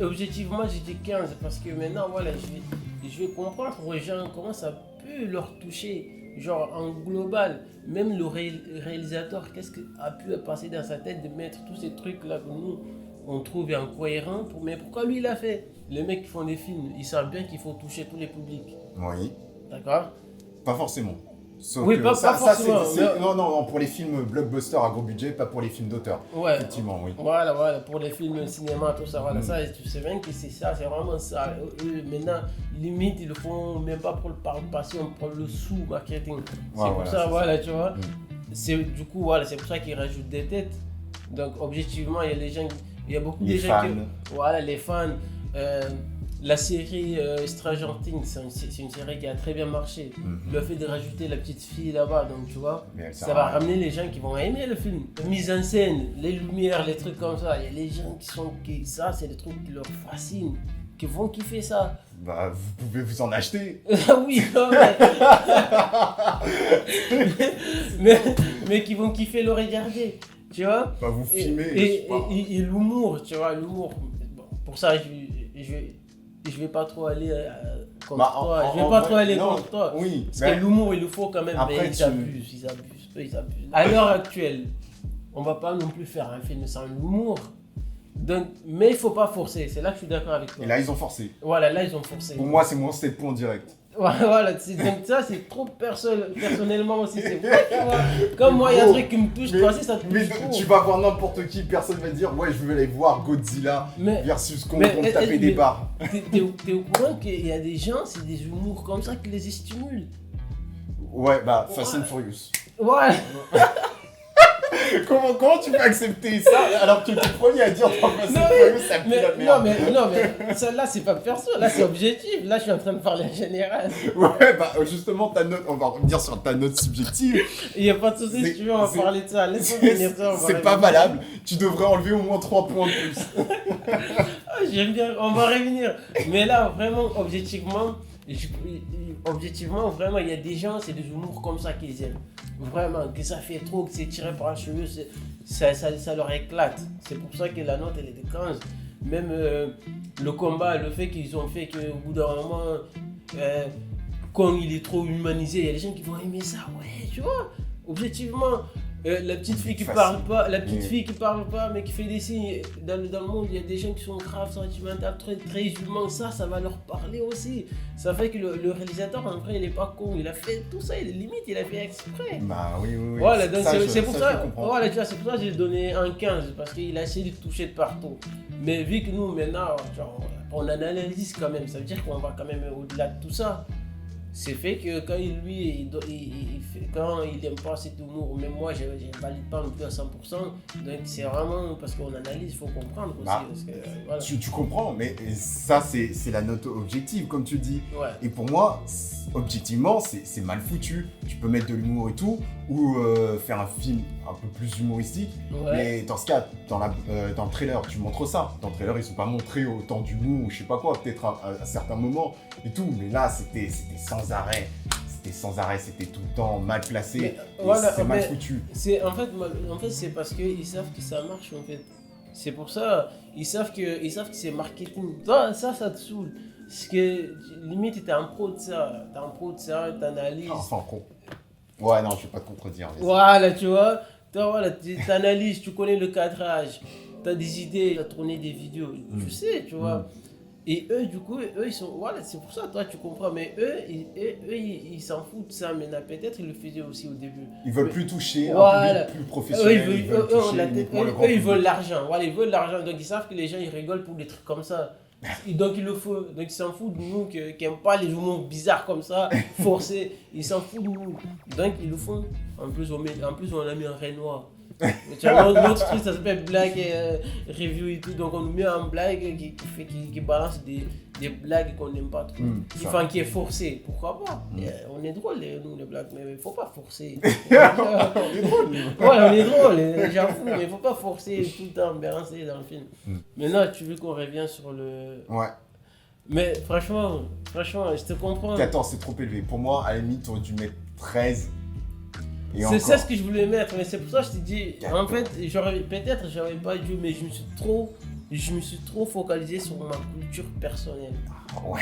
objectivement j'ai dit 15? Parce que maintenant, voilà, je vais comprendre aux gens comment ça peut leur toucher. Genre en global, même le réalisateur, qu'est-ce qu'il a pu passer dans sa tête de mettre tous ces trucs-là que nous, on trouve incohérents. Mais pourquoi lui, il a fait? Les mecs qui font des films, ils savent bien qu'il faut toucher tous les publics. Oui. D'accord? Pas forcément. Sauf oui, que pas forcément. Non, pour les films blockbusters à gros budget, pas pour les films d'auteur. Ouais. Effectivement, oui. Voilà, pour les films cinéma, tout ça, voilà, ça, tu sais bien que c'est ça, c'est vraiment ça. Eux, maintenant, limite, ils le font même pas pour le passion, pour le sous-marketing. C'est pour ça, voilà, tu vois. Du coup, voilà, c'est pour ça qu'ils rajoutent des têtes. Donc, objectivement, il y a beaucoup de gens qui. Voilà, les fans. La série Stranger Things, c'est une série qui a très bien marché. Le fait de rajouter la petite fille là-bas, donc tu vois, ça va ramener les gens qui vont aimer le film. La mise en scène, les lumières, les trucs comme ça, il y a les gens ça, c'est des trucs qui leur fascinent, qui vont kiffer ça. Bah, vous pouvez vous en acheter. Oui, non, mais qui vont kiffer le regarder, tu vois. Bah, vous filmez. Et l'humour, tu vois, l'humour. Bon, pour ça, je vais pas trop aller contre toi. Je vais pas trop aller contre toi. Oui. Parce que l'humour, il le faut quand même. Après, mais ils abusent. À l'heure actuelle, on va pas non plus faire un film sans l'humour. Donc, mais il faut pas forcer. C'est là que je suis d'accord avec toi. Et là, ils ont forcé. Voilà, là, ils ont forcé. Pour moi, c'est mon 7 points direct. Voilà, donc ça, c'est trop personnellement aussi. C'est vrai, tu vois. Comme moi, il y a un truc qui me touche, toi aussi, ça te touche. Mais tu vas voir n'importe qui, personne va dire ouais, je veux aller voir Godzilla versus Kong pour me taper des barres. T'es au courant qu'il y a des gens, c'est des humours comme ça qui les stimulent. Ouais, bah, Fast and Furious. Ouais. Comment tu peux accepter ça alors que tu es le premier à dire que Fast and Furious, ça pue la merde? Non, mais ça, là, c'est pas perso, là, c'est objectif. Là, je suis en train de parler en général. Ouais, bah, justement, ta note, on va revenir sur ta note subjective. Il n'y a pas de soucis si tu veux en parler de ça. Laisse-moi venir ça. C'est pas valable. Tu devrais enlever au moins 3 points de plus. J'aime bien, on va revenir. Mais là, vraiment, objectivement, vraiment, il y a des gens, c'est des humours comme ça qu'ils aiment. Vraiment, que ça fait trop, que c'est tiré par un cheveu, ça leur éclate. C'est pour ça que la note, elle est de 15. Même le combat, le fait qu'ils ont fait qu'au bout d'un moment, quand il est trop humanisé, il y a des gens qui vont aimer ça, ouais, tu vois. Objectivement, la petite fille qui parle pas, mais qui fait des signes dans le monde, il y a des gens qui sont graves, sentimentaux, très humains, ça va leur parler aussi. Ça fait que le réalisateur, en vrai, il est pas con, il a fait tout ça, limite, il a fait exprès. Bah oui. Voilà, donc c'est pour ça, voilà, tu vois, c'est pour ça que j'ai donné un 15, parce qu'il a essayé de toucher de partout. Mais vu que nous, maintenant, genre, on analyse quand même, ça veut dire qu'on va quand même au-delà de tout ça. C'est fait que quand quand il aime pas cet humour, même moi je valide pas non plus à 100%, donc c'est vraiment parce qu'on analyse, il faut comprendre aussi. Parce que, voilà. Tu comprends, mais ça c'est la note objective comme tu dis. Ouais. Et pour moi, objectivement, c'est mal foutu. Tu peux mettre de l'humour et tout, ou faire un film un peu plus humoristique, mais dans ce cas, dans le trailer, tu montres ça. Dans le trailer, ils sont pas montrés autant d'humour ou je sais pas quoi, peut-être à certains moments et tout, mais là c'était sans arrêt, c'était tout le temps mal placé, c'est mal foutu. En fait, c'est parce qu'ils savent que ça marche en fait. C'est pour ça, ils savent que c'est marketing. Ça te saoule. Parce que limite, t'es un pro de ça, t'analyses. Enfin, con. Ouais, non, je vais pas te contredire. Voilà, tu vois, t'analyses, tu connais le cadrage, t'as des idées, t'as tourné des vidéos, tu sais, tu vois. Et eux, du coup, eux, ils sont. Voilà, c'est pour ça, toi, tu comprends. Mais eux, ils s'en foutent de ça. Maintenant, peut-être ils le faisaient aussi au début. Ils veulent plus toucher Voilà. un public plus professionnel. Eux, Ils veulent toucher uniquement le grand eux, ils public. veulent l'argent. Voilà, ils veulent l'argent. Donc, ils savent que les gens, ils rigolent pour des trucs comme ça. Et donc, il le faut. Donc, ils s'en foutent de nous qui n'aiment pas les humours bizarres comme ça, forcés. Ils s'en foutent de nous. Donc, ils le font. En plus, on a mis un rayon noir. Tu vois, l'autre truc, ça s'appelle blague review et tout. Donc, on nous met un blague qui balance des blagues qu'on n'aime pas trop. Enfin, qui est forcé. Pourquoi pas? On est drôle, nous, les blagues, mais il ne faut pas forcer. On est drôle, nous. Ouais, on est drôle, j'avoue, mais il ne faut pas forcer tout le temps, balancer dans le film. Maintenant, tu veux qu'on revienne sur le. Ouais. Mais franchement, je te comprends. 14, c'est trop élevé. Pour moi, à la limite, tu aurais dû mettre 13. Et C'est encore. ça ce que je voulais mettre, mais c'est pour ça que je t'ai dit, en fait, peut-être j'aurais pas dû, mais je me suis trop focalisé sur ma culture personnelle. Ouais.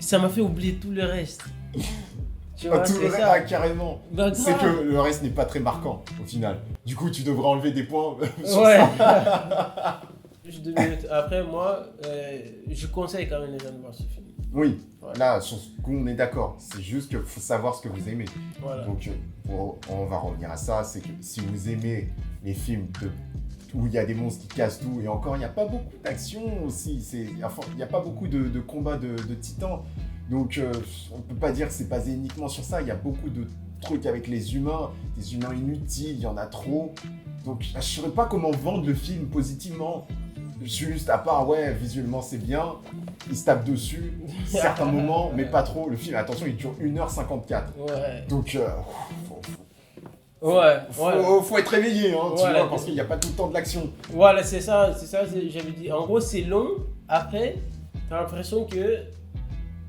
Ça m'a fait oublier tout le reste. Tu vois, Tout le c'est reste, ça. carrément. Bah, C'est grave. que le reste n'est pas très marquant, au final. Du coup, tu devrais enlever des points sur Ouais. ça. Juste 2 minutes. Après, moi, je conseille quand même les gens de voir ce film. Oui, Ouais. là, sur ce coup, on est d'accord. C'est juste qu'il faut savoir ce que vous aimez. Voilà. Donc, on va revenir à ça. C'est que si vous aimez les films où il y a des monstres qui cassent tout, et encore, il n'y a pas beaucoup d'action aussi. Enfin, il n'y a pas beaucoup de combats de titans. Donc, on ne peut pas dire que c'est basé uniquement sur ça. Il y a beaucoup de trucs avec les humains, des humains inutiles, il y en a trop. Donc, je ne saurais pas comment vendre le film positivement. Juste, à part, ouais, visuellement c'est bien, il se tape dessus, certains moments, mais pas trop. Le film, attention, il dure 1h54. Ouais. Donc, Ouais. faut être réveillé, hein, tu Voilà. vois, parce qu'il n'y a pas tout le temps de l'action. Voilà, c'est ça, j'avais dit. En gros, c'est long. Après, t'as l'impression que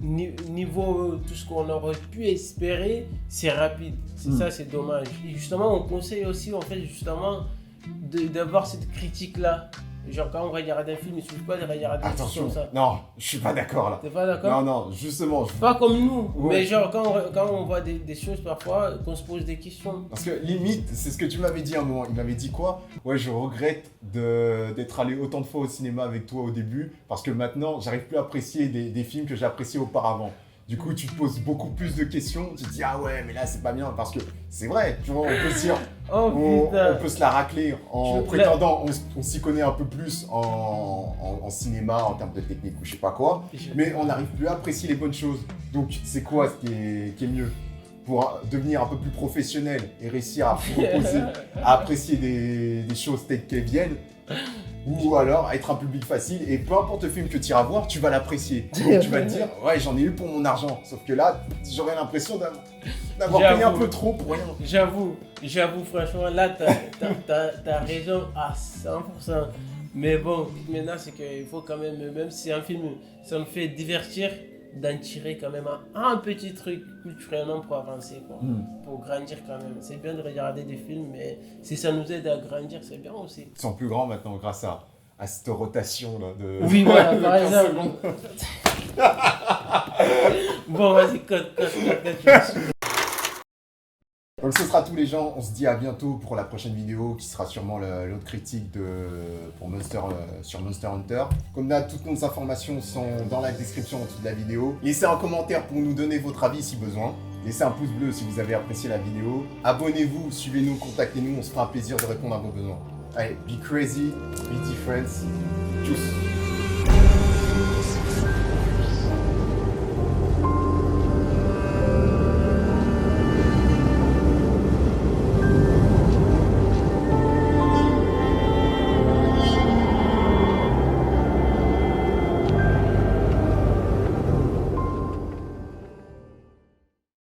niveau tout ce qu'on aurait pu espérer, c'est rapide. C'est ça, c'est dommage. Et justement, on conseille aussi, en fait, justement, d'avoir cette critique-là. Genre, quand on regarde un film, il ne suffit pas de regarder un film Attention, comme ça. non, je suis pas d'accord là. T'es pas d'accord? Non, justement, Pas comme nous, Ouais. mais genre, quand on voit des choses parfois, qu'on se pose des questions. parce que limite, c'est ce que tu m'avais dit à un moment. Il m'avait dit quoi? Ouais, je regrette d'être allé autant de fois au cinéma avec toi au début, parce que maintenant, j'arrive plus à apprécier des films que j'appréciais auparavant. Du coup, tu te poses beaucoup plus de questions. Tu te dis, ah ouais, mais là, c'est pas bien. Parce que c'est vrai, tu vois, on peut se dire, Oh on putain! peut se la racler en prétendant, on s'y connaît un peu plus en cinéma, en termes de technique ou je sais pas quoi. Mais on n'arrive plus à apprécier les bonnes choses. Donc, c'est quoi ce qui est mieux? Pour devenir un peu plus professionnel et réussir à se reposer, à apprécier des choses telles qu'elles viennent, ou alors être un public facile et peu importe le film que tu iras voir, tu vas l'apprécier. Donc tu vas te dire, ouais, j'en ai eu pour mon argent. Sauf que là, j'aurais l'impression d'avoir payé un peu trop pour rien. J'avoue, franchement, là, t'as raison à 100%. Mais bon, maintenant, c'est qu'il faut quand même si un film, ça me fait divertir, d'en tirer quand même un petit truc culturellement pour avancer, quoi. Pour grandir quand même. C'est bien de regarder des films, mais si ça nous aide à grandir, c'est bien aussi. Ils sont plus grands maintenant grâce à cette rotation là de. Oui, voilà, par 15 exemple. secondes. Bon, vas-y, code. Donc ce sera tous les gens, on se dit à bientôt pour la prochaine vidéo qui sera sûrement l'autre critique pour sur Monster Hunter. Comme d'hab, toutes nos informations sont dans la description en dessous de la vidéo. Laissez un commentaire pour nous donner votre avis si besoin. Laissez un pouce bleu si vous avez apprécié la vidéo. Abonnez-vous, suivez-nous, contactez-nous, on se fera un plaisir de répondre à vos besoins. Allez, be crazy, be different, tchuss.